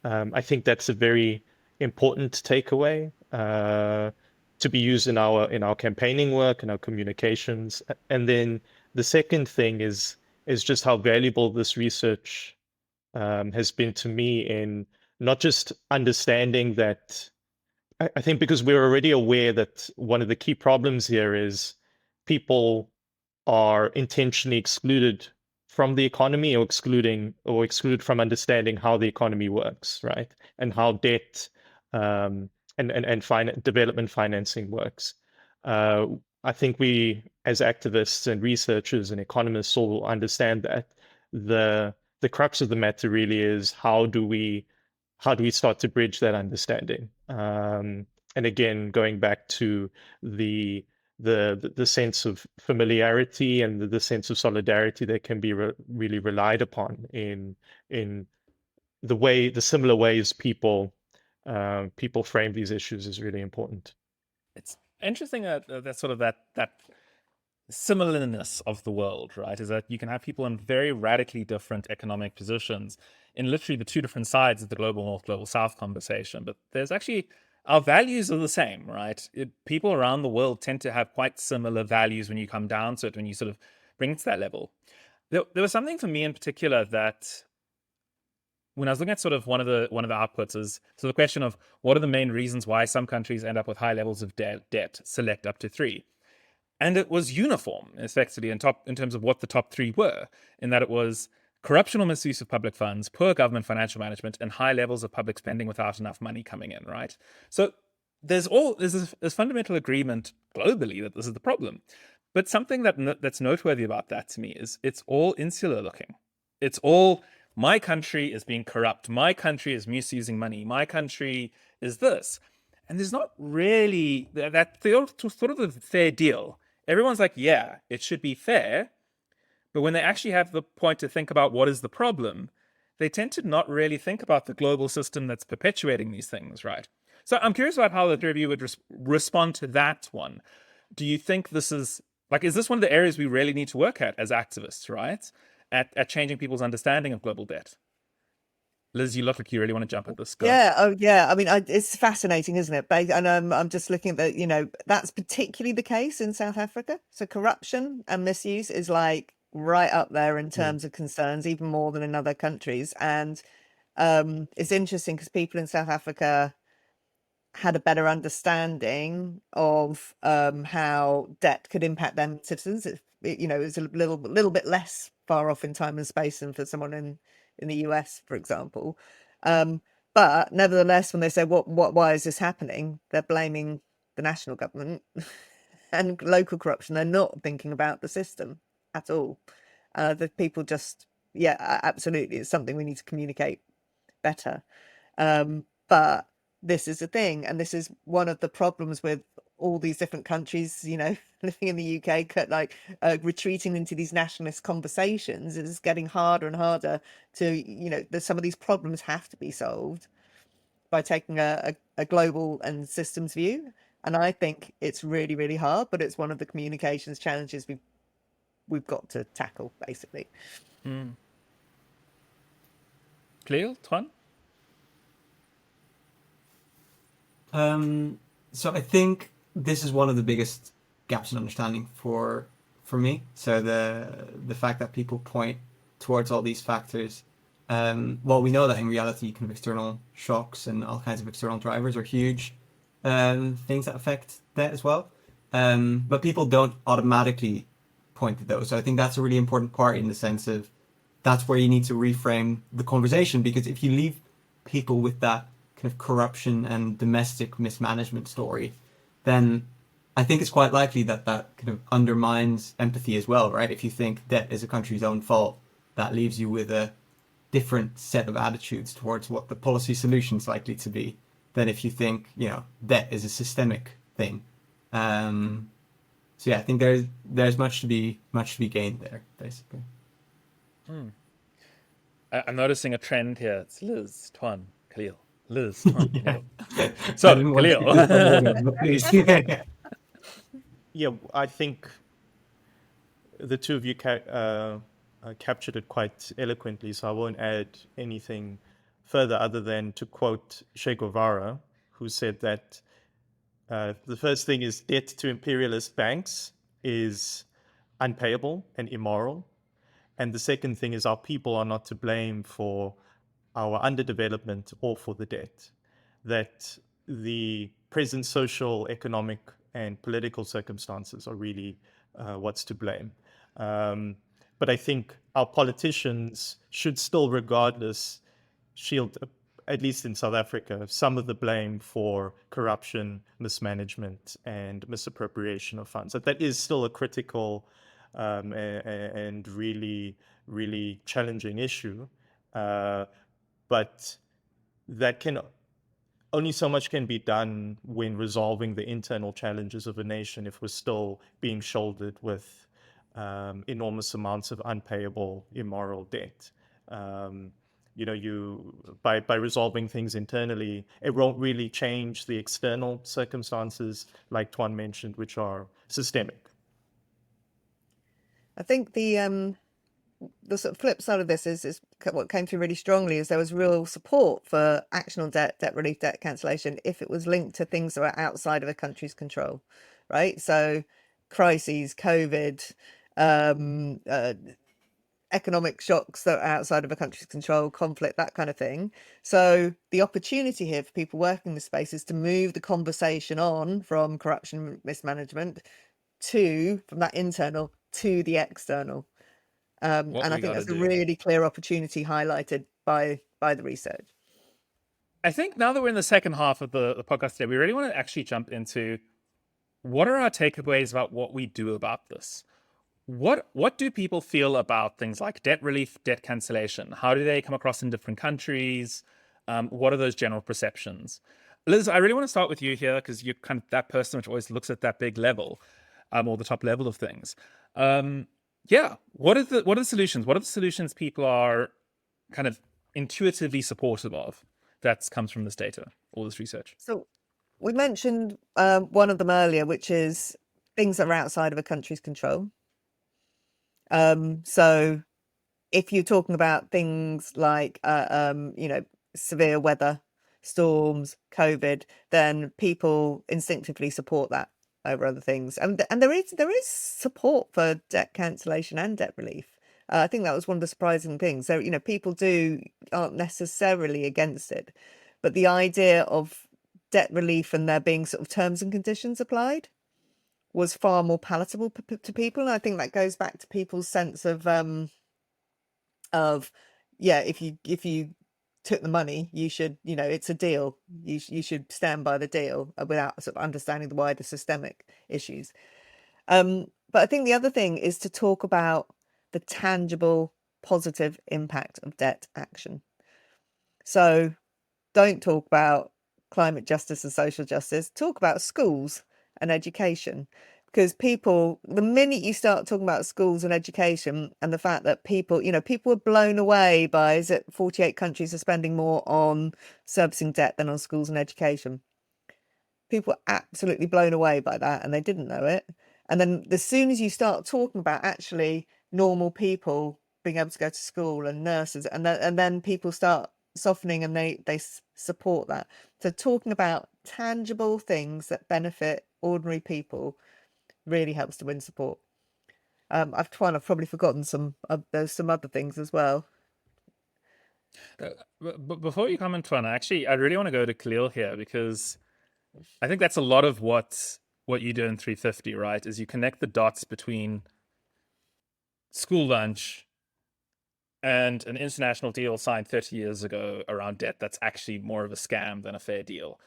I think that's a very important takeaway to be used in our campaigning work and our communications. And then the second thing is just how valuable this research has been to me in not just understanding that. I think because we're already aware that one of the key problems here is people are intentionally excluded from the economy, or excluded from understanding how the economy works, right? And how debt and development financing works. I think we, as activists and researchers and economists, all understand that the crux of the matter really is how do we start to bridge that understanding? And again, going back to the sense of familiarity and the sense of solidarity that can be really relied upon in the similar ways people frame these issues is really important. It's interesting that sort of that similarness of the world, right? Is that you can have people in very radically different economic positions in literally the two different sides of the global north, global south conversation. But there's actually, our values are the same, right? People around the world tend to have quite similar values when you come down to it, when you sort of bring it to that level. There was something for me in particular that when I was looking at sort of one of the outputs is so the question of what are the main reasons why some countries end up with high levels of debt, select up to 3. And it was uniform, effectively, in terms of what the top 3 were, in that it was corruption or misuse of public funds, poor government financial management, and high levels of public spending without enough money coming in, right? So there's this fundamental agreement globally that this is the problem. But something that's noteworthy about that to me is it's all insular looking. It's all, my country is being corrupt, my country is misusing money, my country is this. And there's not really that sort of a fair deal. Everyone's like, yeah, it should be fair. But when they actually have the point to think about what is the problem, they tend to not really think about the global system that's perpetuating these things, right? So I'm curious about how the three of you would respond to that one. Do you think this is this one of the areas we really need to work at as activists, right? At changing people's understanding of global debt? Liz, you look like you really want to jump at this. Go. Yeah, oh yeah. I mean, it's fascinating, isn't it? And I'm just looking at that. That's particularly the case in South Africa. So corruption and misuse is like right up there in terms of concerns, even more than in other countries. And it's interesting because people in South Africa had a better understanding of how debt could impact them citizens. It was a little bit less far off in time and space than for someone in the US, for example. But nevertheless, when they say why is this happening, they're blaming the national government and local corruption. They're not thinking about the system at all. The people just, yeah, absolutely, it's something we need to communicate better. But this is a thing, and this is one of the problems with all these different countries, living in the UK, retreating into these nationalist conversations. It's getting harder and harder to, some of these problems have to be solved by taking a global and systems view. And I think it's really, really hard, but it's one of the communications challenges we've got to tackle, basically. Cleo, Tuan? So I think this is one of the biggest gaps in understanding for me. So the fact that people point towards all these factors, well, we know that in reality, kind of external shocks and all kinds of external drivers are huge things that affect that as well. But people don't automatically point to those. So I think that's a really important part in the sense of that's where you need to reframe the conversation, because if you leave people with that kind of corruption and domestic mismanagement story, then I think it's quite likely that kind of undermines empathy as well, right? If you think debt is a country's own fault, that leaves you with a different set of attitudes towards what the policy solution is likely to be than if you think, debt is a systemic thing. So yeah, I think there's much to be gained there, basically. I'm noticing a trend here. It's Liz, Tuan, Khalil. Liz, Tuan, Khalil. So, Khalil. Yeah, I think the two of you captured it quite eloquently, so I won't add anything further other than to quote Che Guevara, who said that the first thing is debt to imperialist banks is unpayable and immoral. And the second thing is our people are not to blame for our underdevelopment or for the debt. That the present social, economic, and political circumstances are really what's to blame. But I think our politicians should still, regardless, shield, at least in South Africa, some of the blame for corruption, mismanagement, and misappropriation of funds. That is still a critical and really, really challenging issue. But that only so much can be done when resolving the internal challenges of a nation if we're still being shouldered with enormous amounts of unpayable, immoral debt. By resolving things internally, it won't really change the external circumstances, like Tuan mentioned, which are systemic. I think the sort of flip side of this is what came through really strongly is there was real support for action on debt relief, debt cancellation, if it was linked to things that are outside of a country's control, right? So crises, COVID, economic shocks that are outside of a country's control, conflict, that kind of thing. So the opportunity here for people working in the space is to move the conversation on from corruption, mismanagement from that internal to the external. And I think that's a really clear opportunity highlighted by the research. I think now that we're in the second half of the podcast today, we really want to actually jump into what are our takeaways about what we do about this? What do people feel about things like debt relief, debt cancellation? How do they come across in different countries? What are those general perceptions? Liz, I really want to start with you here because you're kind of that person which always looks at that big level, or the top level of things. What are the solutions? What are the solutions people are kind of intuitively supportive of that comes from this data, all this research? So we mentioned one of them earlier, which is things that are outside of a country's control. So if you're talking about things like, severe weather, storms, COVID, then people instinctively support that over other things. And there is support for debt cancellation and debt relief. I think that was one of the surprising things. So, people aren't necessarily against it, but the idea of debt relief and there being sort of terms and conditions applied was far more palatable to people. And I think that goes back to people's sense of yeah, if you took the money, you should, it's a deal. You should stand by the deal without sort of understanding the wider systemic issues. But I think the other thing is to talk about the tangible positive impact of debt action. So don't talk about climate justice and social justice, talk about schools and education. Because the minute you start talking about schools and education and the fact that people were blown away by, is it 48 countries are spending more on servicing debt than on schools and education? People were absolutely blown away by that and they didn't know it. And then as soon as you start talking about actually normal people being able to go to school and nurses, and then people start softening and they support that. So talking about tangible things that benefit ordinary people really helps to win support. I've probably forgotten there's some other things as well. But before you comment, Tuan, actually, I really want to go to Khalil here, because I think that's a lot of what you do in 350, right? Is you connect the dots between school lunch and an international deal signed 30 years ago around debt that's actually more of a scam than a fair deal.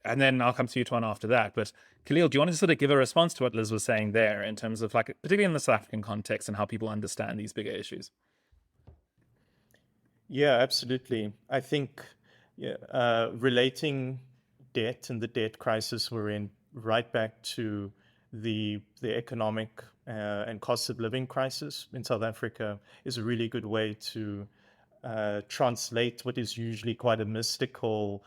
And then I'll come to you, Tuan, after that. But Khalil, do you want to sort of give a response to what Liz was saying there in terms of, like, particularly in the South African context and how people understand these bigger issues? Yeah, absolutely. I think relating debt and the debt crisis we're in right back to the economic and cost of living crisis in South Africa is a really good way to translate what is usually quite a mystical,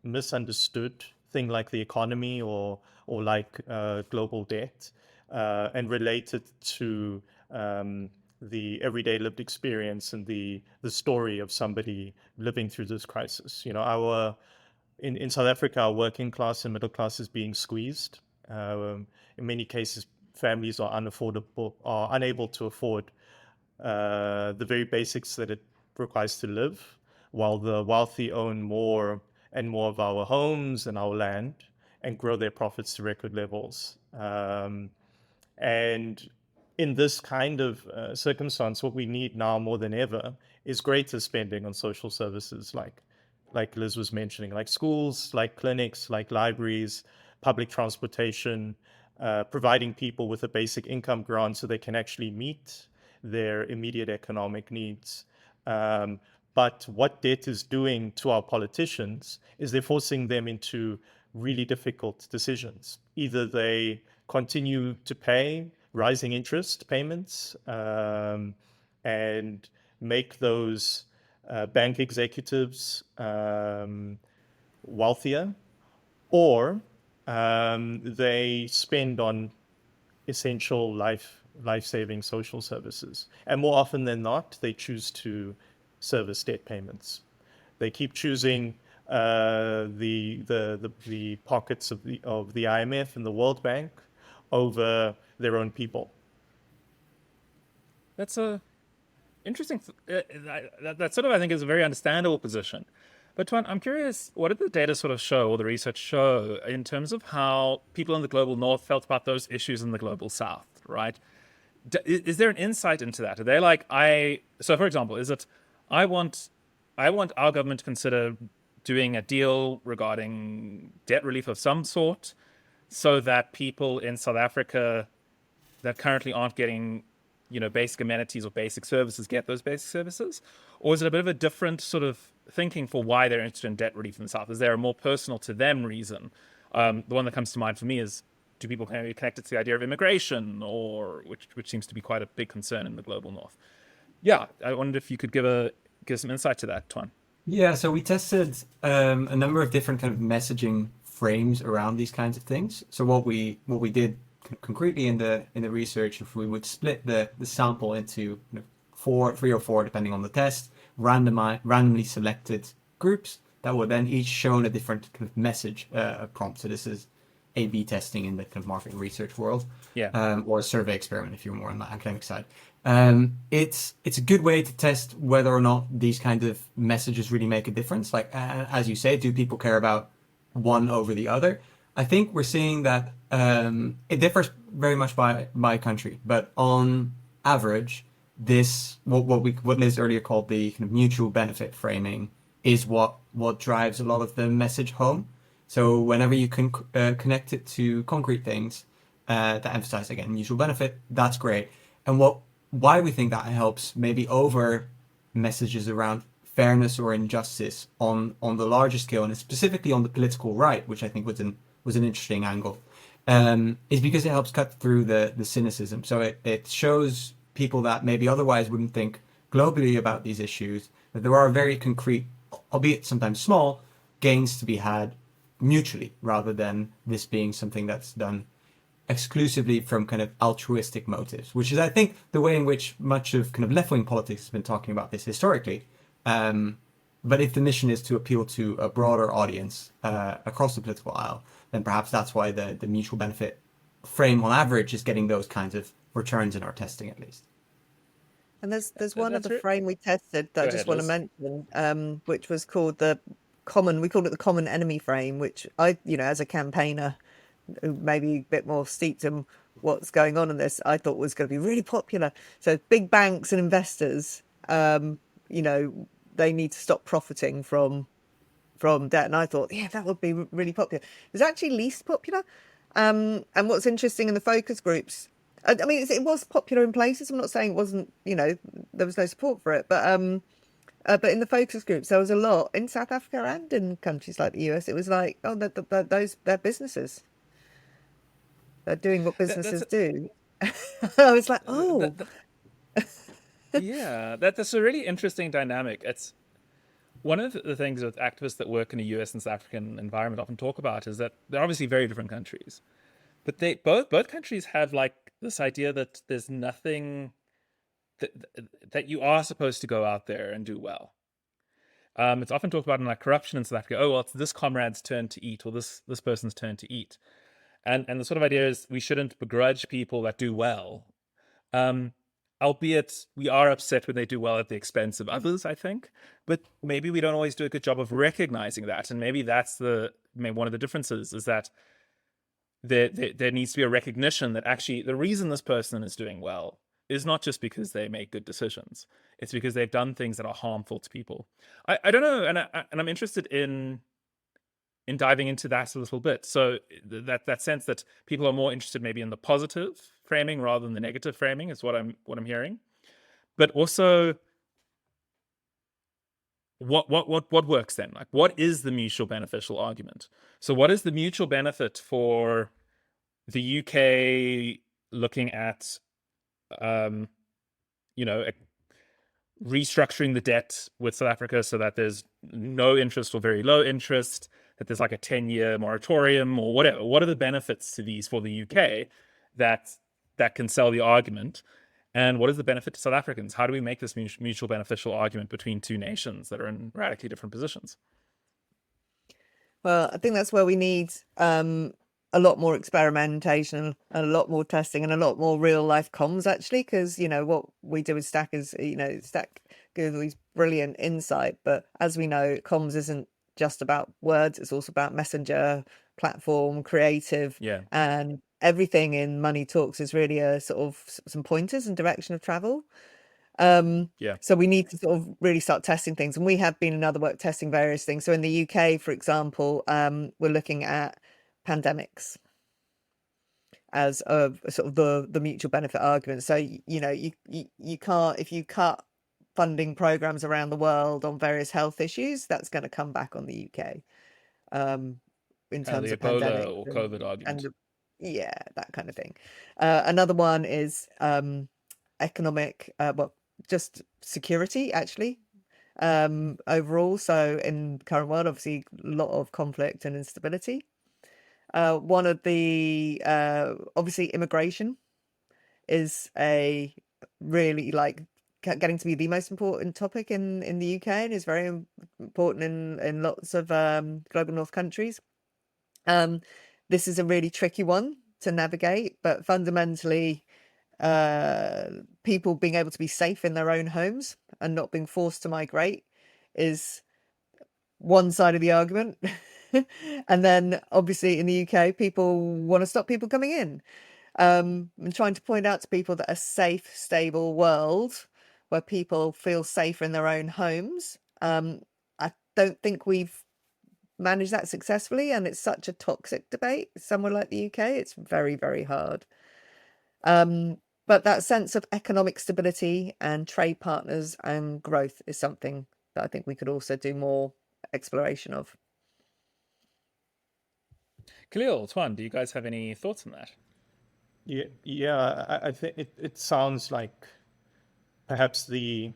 misunderstood thing like the economy or like global debt, and relate it to the everyday lived experience and the story of somebody living through this crisis. In South Africa, our working class and middle class is being squeezed. In many cases, families are unable to afford the very basics that it requires to live, while the wealthy own more and more of our homes and our land and grow their profits to record levels. And in this kind of circumstance, what we need now more than ever is greater spending on social services, like Liz was mentioning, like schools, like clinics, like libraries, public transportation, providing people with a basic income grant so they can actually meet their immediate economic needs. But what debt is doing to our politicians is they're forcing them into really difficult decisions. Either they continue to pay rising interest payments and make those bank executives wealthier, or they spend on essential life-saving social services. And more often than not, they choose to service debt payments. They keep choosing the pockets of the IMF and the World Bank over their own people. That's a interesting. That sort of, I think, is a very understandable position. But Tuan, I'm curious, what did the data sort of show, or the research show, in terms of how people in the global north felt about those issues in the global south, right? Is there an insight into that? Are they like, so for example, is it, I want our government to consider doing a deal regarding debt relief of some sort so that people in South Africa that currently aren't getting, basic amenities or basic services get those basic services? Or is it a bit of a different sort of thinking for why they're interested in debt relief in the South? Is there a more personal to them reason? The one that comes to mind for me is, do people connect it to the idea of immigration, or which seems to be quite a big concern in the global north? Yeah, I wondered if you could give some insight to that, Tuan. Yeah, so we tested a number of different kind of messaging frames around these kinds of things. So what we did concretely in the research, if we would split the sample into three or four, depending on the test, randomly selected groups that were then each shown a different kind of message prompt. So this is A/B testing in the kind of market research world, Yeah. or a survey experiment if you're more on the academic side. It's a good way to test whether or not these kind of messages really make a difference. Like as you say, do people care about one over the other? I think we're seeing that it differs very much by country, but on average, this what Liz earlier called the kind of mutual benefit framing is what drives a lot of the message home. So whenever you can connect it to concrete things that emphasize again mutual benefit, that's great. And why we think that helps maybe over messages around fairness or injustice on the larger scale, and specifically on the political right, which I think was an interesting angle, is because it helps cut through the cynicism. So it shows people that maybe otherwise wouldn't think globally about these issues that there are very concrete, albeit sometimes small, gains to be had mutually, rather than this being something that's done exclusively from kind of altruistic motives, which is, I think, the way in which much of kind of left-wing politics has been talking about this historically. But if the mission is to appeal to a broader audience across the political aisle, then perhaps that's why the mutual benefit frame on average is getting those kinds of returns in our testing, at least. And there's one That's other frame we tested that Go I ahead, just want to Liz. mention, which was called we called it the common enemy frame, which as a campaigner, who maybe a bit more steeped in what's going on in this, I thought was going to be really popular. So big banks and investors, they need to stop profiting from debt. And I thought, yeah, that would be really popular. It was actually least popular. And what's interesting in the focus groups, I mean, it was popular in places. I'm not saying it wasn't, there was no support for it, but in the focus groups, there was a lot in South Africa and in countries like the US. It was like, oh, they're businesses. They're doing what That's businesses do. I was like, oh, that, that, yeah, that's a really interesting dynamic. It's one of the things with activists that work in a US and South African environment often talk about is that they're obviously very different countries, but they both countries have like this idea that there's nothing that that you are supposed to go out there and do well. It's often talked about in like corruption in South Africa. Oh well, it's this comrade's turn to eat, or this person's turn to eat, and the sort of idea is we shouldn't begrudge people that do well. Um, Albeit we are upset when they do well at the expense of others, I think. But maybe we don't always do a good job of recognizing that, and maybe that's one of the differences is that there needs to be a recognition that actually the reason this person is doing well is not just because they make good decisions. It's because they've done things that are harmful to people. I don't know, and I'm interested in diving into that a little bit. So that sense that people are more interested maybe in the positive framing rather than the negative framing is what I'm hearing. But also, what works then? Like, what is the mutual beneficial argument? So, what is the mutual benefit for the UK looking at, you know, restructuring the debt with South Africa so that there's no interest or very low interest, that there's like a 10-year moratorium or whatever? What are the benefits to these for the UK that can sell the argument? And what is the benefit to South Africans? How do we make this mutual beneficial argument between two nations that are in radically different positions? well, I think that's where we need a lot more experimentation and a lot more testing and a lot more real life comms, actually, because what we do with Stack is Stack gives these brilliant insight, but as we know, comms isn't just about words; it's also about messenger, platform, creative, Yeah. and everything in Money Talks is really a sort of some pointers and direction of travel. Yeah. So we need to sort of really start testing things, and we have been in other work testing various things. So in the UK, for example, we're looking at pandemics as a sort of the mutual benefit argument. So you can't, if you cut funding programs around the world on various health issues, that's going to come back on the UK in Kind of terms the of Ebola pandemics or COVID argument. yeah, that kind of thing. Another one is economic, well, just security, actually, overall. So in the current world, obviously, a lot of conflict and instability. One of the obviously immigration is a really like getting to be the most important topic in the UK, and is very important in lots of global north countries. The this is a really tricky one to navigate, but fundamentally, people being able to be safe in their own homes and not being forced to migrate is one side of the argument. And then obviously in the UK, people want to stop people coming in. And trying to point out to people that a safe, stable world where people feel safer in their own homes. I don't think we've managed that successfully, and it's such a toxic debate. Somewhere like the UK, it's very, very hard. But that sense of economic stability and trade partners and growth is something that I think we could also do more exploration of. Khalil, Tuan, do you guys have any thoughts on that? I think it sounds like perhaps the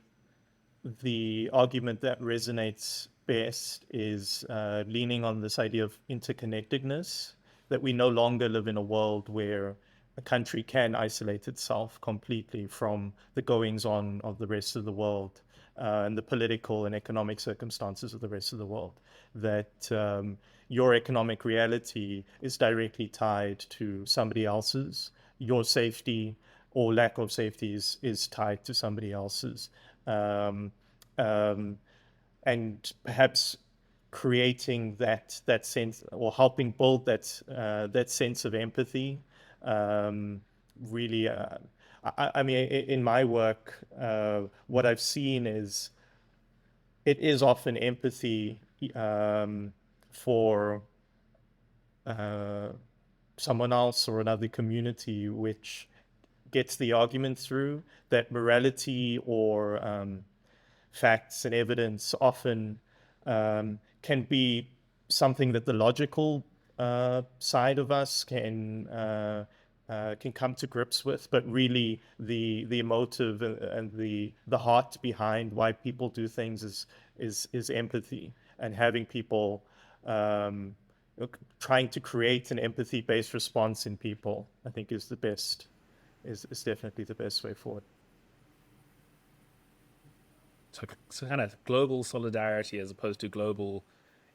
argument that resonates best is leaning on this idea of interconnectedness, that we no longer live in a world where a country can isolate itself completely from the goings on of the rest of the world and the political and economic circumstances of the rest of the world. That your economic reality is directly tied to somebody else's. Your safety or lack of safety is tied to somebody else's. And perhaps creating that sense, or helping build that sense of empathy. Really, I mean, in my work, what I've seen is it is often empathy for someone else or another community which gets the argument through, that morality or facts and evidence often can be something that the logical side of us can come to grips with, but really the emotive and the heart behind why people do things is empathy, and having people trying to create an empathy-based response in people, I think is definitely the best way forward. So kind of global solidarity as opposed to global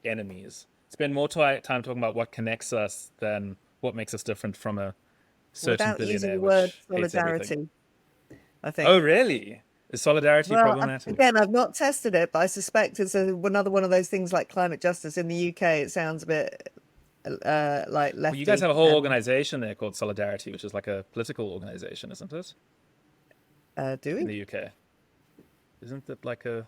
enemies. Spend more time talking about what connects us than what makes us different from a certain Without using billionaire the word which hates everything. solidarity, I think. Oh, really? Is solidarity Well, problematic? again, I've not tested it, but I suspect it's another one of those things like climate justice. In the UK, it sounds a bit like lefty. Well, you guys have a whole organization there called Solidarity, which is like a political organization, isn't it? Do In we? the UK. Isn't it like a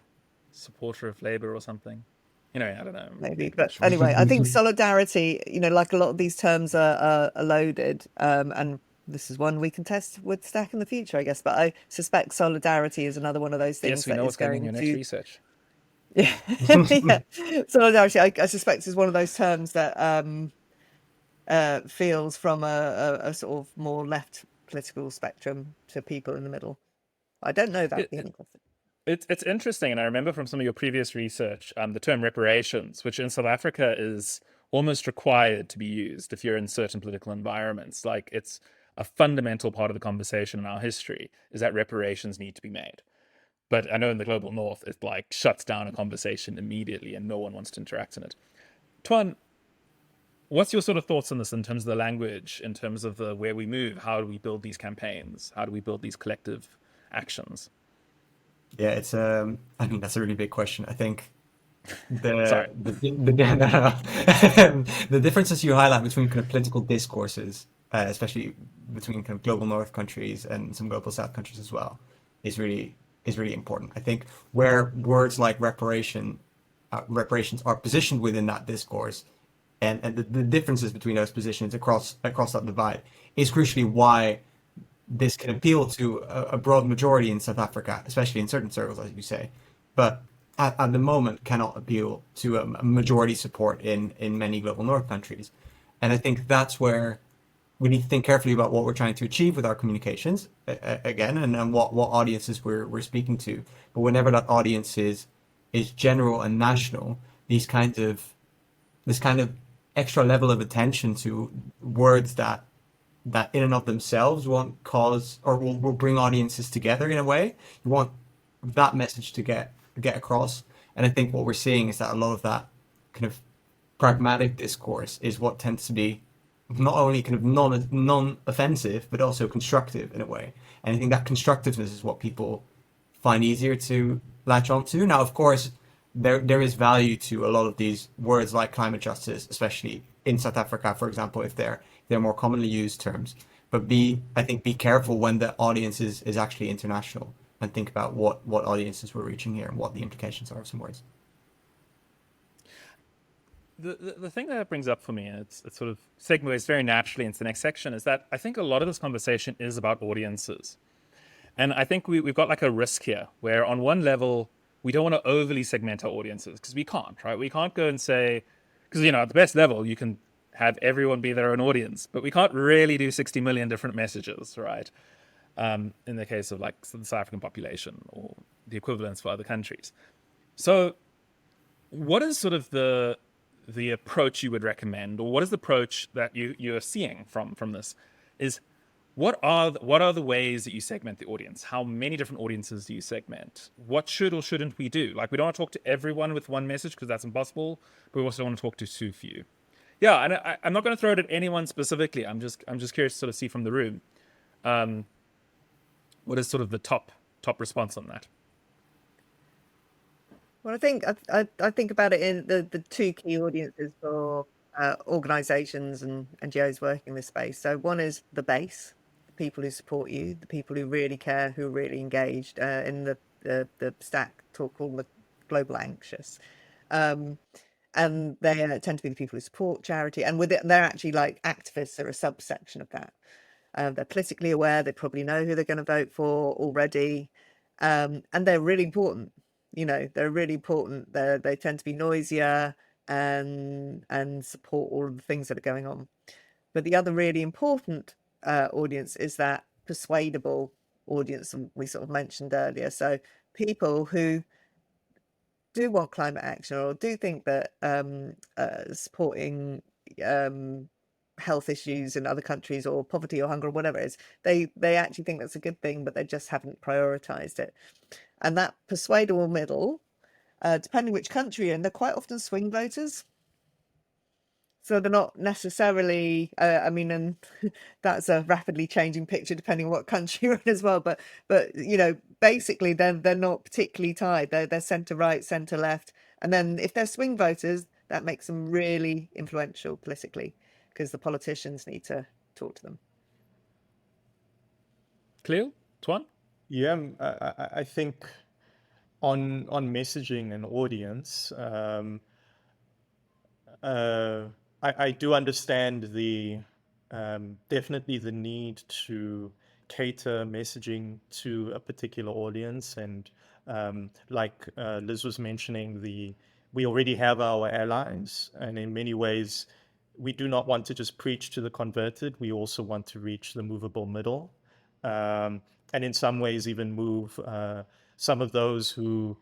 supporter of Labour or something? You know, I don't know. Maybe, but anyway, I think solidarity, like a lot of these terms are loaded, and this is one we can test with Stack in the future, I guess. But I suspect solidarity is another one of those things Yes, we that know is what's going in going your next to. research. Yeah, yeah. Solidarity, I suspect, is one of those terms that feels from a sort of more left political spectrum to people in the middle. I don't know that being interesting. It's interesting, and I remember from some of your previous research, the term reparations, which in South Africa is almost required to be used if you're in certain political environments. Like, it's a fundamental part of the conversation in our history is that reparations need to be made. But I know in the global north, it like shuts down a conversation immediately and no one wants to interact in it. Tuan, what's your sort of thoughts on this in terms of the language, in terms of the where we move? How do we build these campaigns? How do we build these collective actions? Yeah, I mean, that's a really big question. I think Sorry. the differences you highlight between kind of political discourses, especially between kind of global north countries and some global south countries as well, is really important. I think where words like reparations are positioned within that discourse, and the differences between those positions across that divide is crucially why this can appeal to a broad majority in South Africa, especially in certain circles, as you say, but at the moment cannot appeal to a majority support in many global north countries. And I think that's where we need to think carefully about what we're trying to achieve with our communications, again, and what audiences we're speaking to. But whenever that audience is general and national, this kind of extra level of attention to words that in and of themselves won't cause or will bring audiences together in a way. You want that message to get across. And I think what we're seeing is that a lot of that kind of pragmatic discourse is what tends to be not only kind of non-offensive, but also constructive in a way. And I think that constructiveness is what people find easier to latch onto. Now, of course, there is value to a lot of these words like climate justice, especially in South Africa, for example, if they're more commonly used terms. But I think be careful when the audience is actually international, and think about what audiences we're reaching here and what the implications are of some words. The thing that it brings up for me, and it's sort of segues very naturally into the next section, is that I think a lot of this conversation is about audiences. And I think we've got like a risk here where on one level, we don't want to overly segment our audiences because we can't, right? We can't go and say, because, at the best level, you can have everyone be their own audience, but we can't really do 60 million different messages, right? In the case of like the South African population or the equivalents for other countries. So what is sort of the approach you would recommend, or what is the approach that you're seeing from this? Is what are the ways that you segment the audience? How many different audiences do you segment? What should or shouldn't we do? Like, we don't want to talk to everyone with one message because that's impossible, but we also don't want to talk to too few. Yeah, and I'm not going to throw it at anyone specifically. I'm just curious to sort of see from the room, what is sort of the top response on that? Well, I think about it in the two key audiences for organisations and NGOs working in this space. So one is the base, the people who support you, the people who really care, who are really engaged. In the stack talk called the global anxious. And they tend to be the people who support charity, and with it, they're actually like activists. They're a subsection of that. They're politically aware. They probably know who they're going to vote for already, and they're really important. They're really important. They tend to be noisier and support all of the things that are going on. But the other really important audience is that persuadable audience we sort of mentioned earlier. So people who do want climate action or do think that supporting health issues in other countries or poverty or hunger or whatever it is, they actually think that's a good thing, but they just haven't prioritized it. And that persuadable middle, depending which country you're in, they're quite often swing voters. So they're not necessarily, and that's a rapidly changing picture depending on what country you're in as well. But basically they're not particularly tied. They're centre right, centre left, and then if they're swing voters, that makes them really influential politically because the politicians need to talk to them. Cleo, Tuan? Yeah, I think on messaging and audience, I do understand definitely the need to cater messaging to a particular audience, and like Liz was mentioning, we already have our allies, and in many ways, we do not want to just preach to the converted. We also want to reach the movable middle, and in some ways, even move some of those who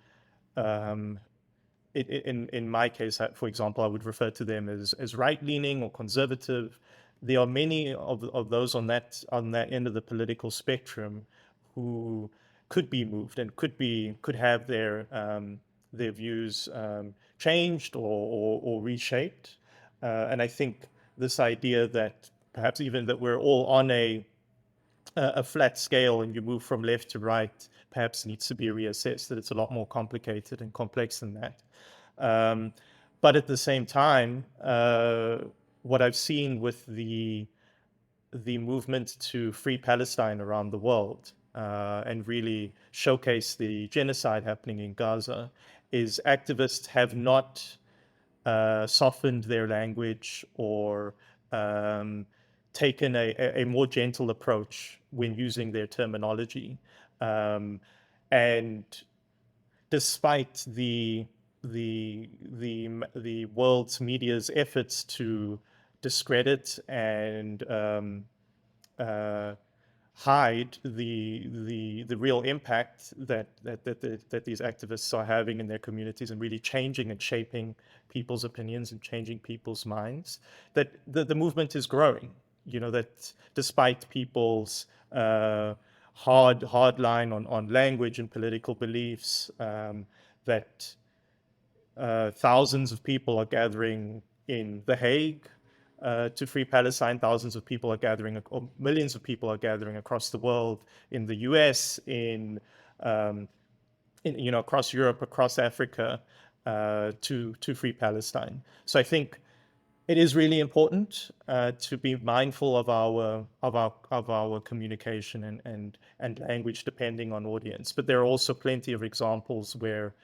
in my case, for example, I would refer to them as right-leaning or conservative. There are many of those on that end of the political spectrum who could be moved and could have their views changed or reshaped. And I think this idea that perhaps even that we're all on a flat scale and you move from left to right perhaps needs to be reassessed, that it's a lot more complicated and complex than that. But at the same time, what I've seen with the movement to free Palestine around the world and really showcase the genocide happening in Gaza is activists have not softened their language or taken a more gentle approach when using their terminology. And despite the world's media's efforts to discredit and hide the real impact that these activists are having in their communities and really changing and shaping people's opinions and changing people's minds, that the movement is growing. That despite people's hard line on language and political beliefs, that thousands of people are gathering in The Hague to free Palestine. Thousands of people are gathering, or millions of people are gathering across the world, in the US, across Europe, across Africa, to free Palestine. So I think it is really important to be mindful of our communication and language depending on audience. But there are also plenty of examples where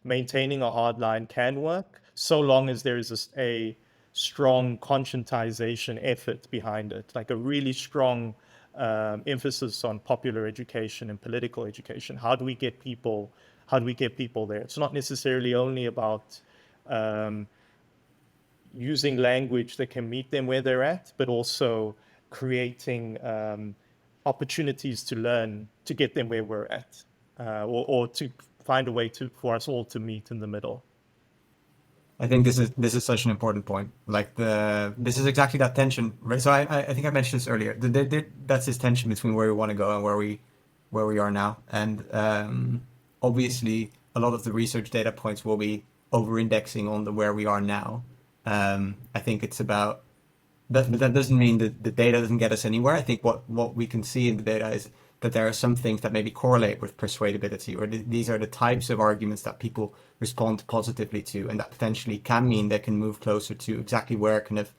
maintaining a hard line can work, so long as there is a strong conscientization effort behind it, like a really strong emphasis on popular education and political education. How do we get people there? It's not necessarily only about using language that can meet them where they're at, but also creating opportunities to learn to get them where we're at, or to find a way for us all to meet in the middle. I think this is such an important point. Like this is exactly that tension, right? So I think I mentioned this earlier. That's this tension between where we want to go and where we are now. And obviously, a lot of the research data points will be over-indexing on the where we are now. I think it's about that. But that doesn't mean that the data doesn't get us anywhere. I think what we can see in the data is that there are some things that maybe correlate with persuadability, or these are the types of arguments that people respond positively to, and that potentially can mean they can move closer to exactly where kind of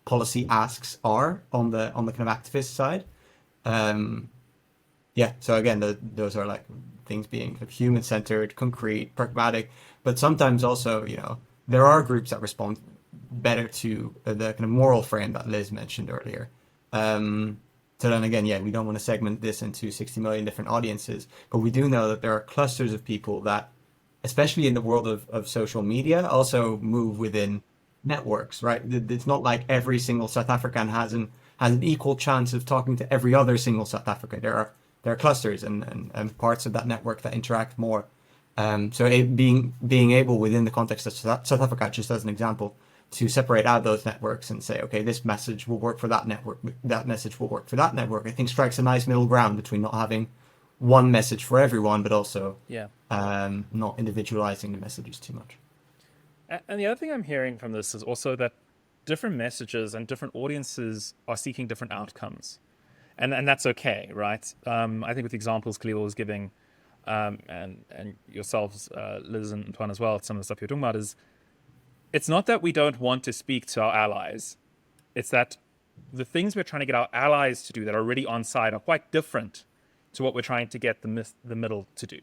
policy asks are on the kind of activist side. Yeah. So again, those are like things being kind of human-centered, concrete, pragmatic, but sometimes also, there are groups that respond better to the kind of moral frame that Liz mentioned earlier. So then again, we don't want to segment this into 60 million different audiences, but we do know that there are clusters of people that, especially in the world of social media, also move within networks, right? It's not like every single South African has an equal chance of talking to every other single South African. There are clusters and parts of that network that interact more. So being able within the context of South Africa, just as an example, to separate out those networks and say, okay, this message will work for that network, that message will work for that network, I think strikes a nice middle ground between not having one message for everyone, but also not individualizing the messages too much. And the other thing I'm hearing from this is also that different messages and different audiences are seeking different outcomes. And that's okay, right? I think with the examples Khalil was giving, and yourselves, Liz and Antoine as well, some of the stuff you're talking about is, it's not that we don't want to speak to our allies. It's that the things we're trying to get our allies to do that are already on side are quite different to what we're trying to get the middle to do.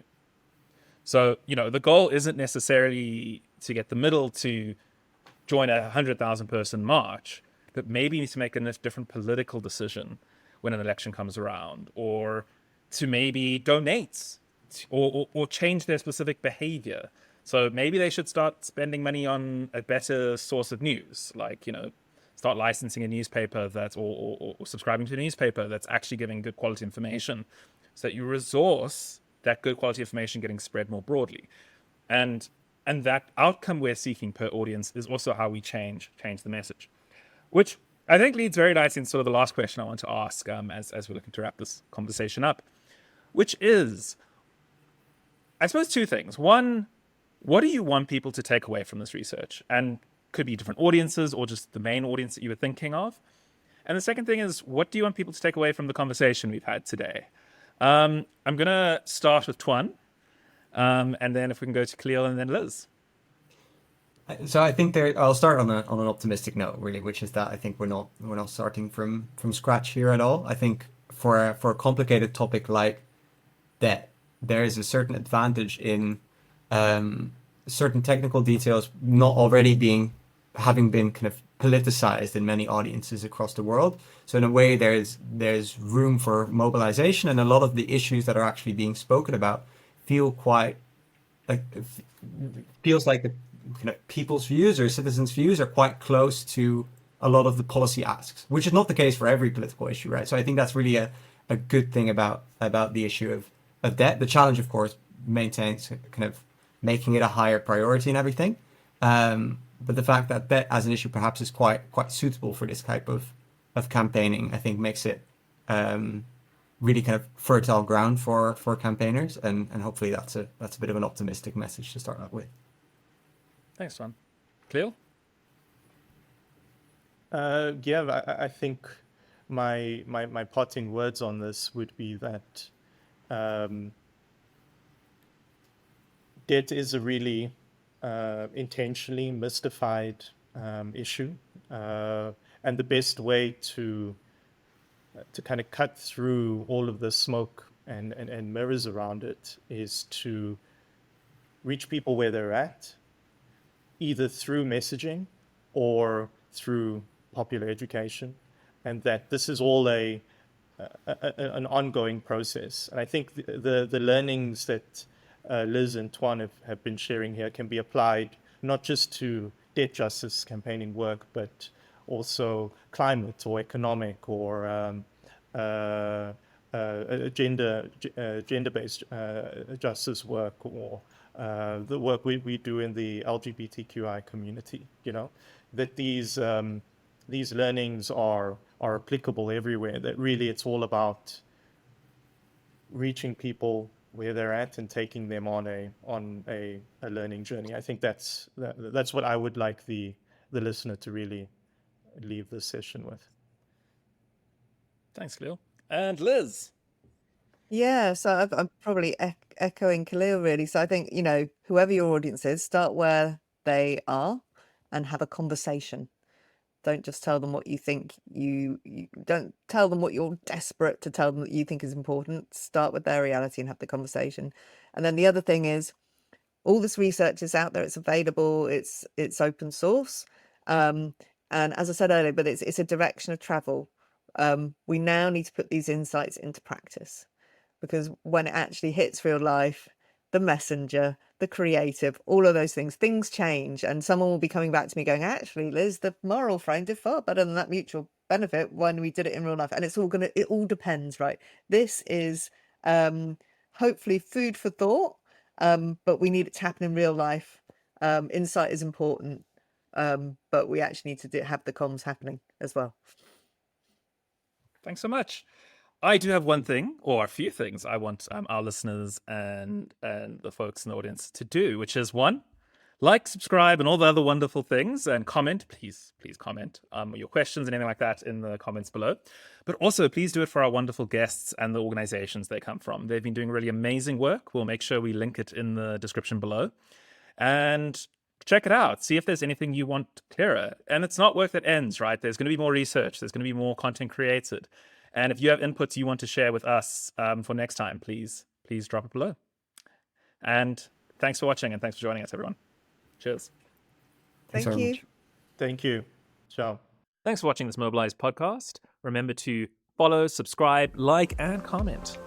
So, the goal isn't necessarily to get the middle to join a 100,000 person march, but maybe to make a different political decision when an election comes around, or to maybe donate or change their specific behavior. So maybe they should start spending money on a better source of news, like, start licensing a newspaper or subscribing to a newspaper that's actually giving good quality information, so that you resource that good quality information getting spread more broadly. And that outcome we're seeking per audience is also how we change the message, which I think leads very nicely into sort of the last question I want to ask as we're looking to wrap this conversation up, which is, I suppose, two things. One, what do you want people to take away from this research? And could be different audiences or just the main audience that you were thinking of. And the second thing is, what do you want people to take away from the conversation we've had today? I'm going to start with Tuan, and then if we can go to Khalil and then Liz. So I think I'll start on an optimistic note, really, which is that I think we're not starting from scratch here at all. I think for a complicated topic like debt, there is a certain advantage in certain technical details not already having been kind of politicized in many audiences across the world. So in a way, there's room for mobilization, and a lot of the issues that are actually being spoken about feels like the kind of people's views or citizens' views are quite close to a lot of the policy asks, which is not the case for every political issue, right? So I think that's really a good thing about the issue of debt. The challenge, of course, maintains kind of making it a higher priority and everything. But the fact that debt as an issue perhaps is quite suitable for this type of campaigning, I think makes it really kind of fertile ground for campaigners, and hopefully that's a bit of an optimistic message to start out with. Thanks, Tuan. Khalil? I think my parting words on this would be that debt is a really intentionally mystified issue, and the best way to kind of cut through all of the smoke and mirrors around it is to reach people where they're at, either through messaging or through popular education, and that this is all an ongoing process. And I think the learnings that Liz and Tuan have been sharing here can be applied not just to debt justice campaigning work, but also climate or economic or gender-based justice work, or the work we do in the LGBTQI community. That these learnings are applicable everywhere. That really it's all about reaching people where they're at and taking them on a learning journey. I think that's what I would like the listener to really leave this session with. Thanks, Khalil. And Liz. Yeah, so I'm probably echoing Khalil really. So I think, whoever your audience is, start where they are and have a conversation. Don't just tell them what you think you don't tell them what you're desperate to tell them that you think is important. Start with their reality and have the conversation. And then the other thing is, all this research is out there, it's available, it's open source. And as I said earlier, but it's a direction of travel. We now need to put these insights into practice, because when it actually hits real life, the messenger, the creative, all of those things change, and someone will be coming back to me going, actually, Liz, the moral frame did far better than that mutual benefit when we did it in real life. And it all depends, right? This is hopefully food for thought, but we need it to happen in real life. Insight is important, but we actually need to have the comms happening as well. Thanks so much. I do have one thing, or a few things, I want our listeners and the folks in the audience to do, which is one, like, subscribe, and all the other wonderful things, and comment. Please comment your questions and anything like that in the comments below. But also, please do it for our wonderful guests and the organizations they come from. They've been doing really amazing work. We'll make sure we link it in the description below. And check it out. See if there's anything you want clearer. And it's not work that ends, right? There's going to be more research. There's going to be more content created. And if you have inputs you want to share with us for next time, please drop it below. And thanks for watching, and thanks for joining us, everyone. Cheers. Thanks Thank very you. much. Thank you. Ciao. Thanks for watching this Mobilize podcast. Remember to follow, subscribe, like, and comment.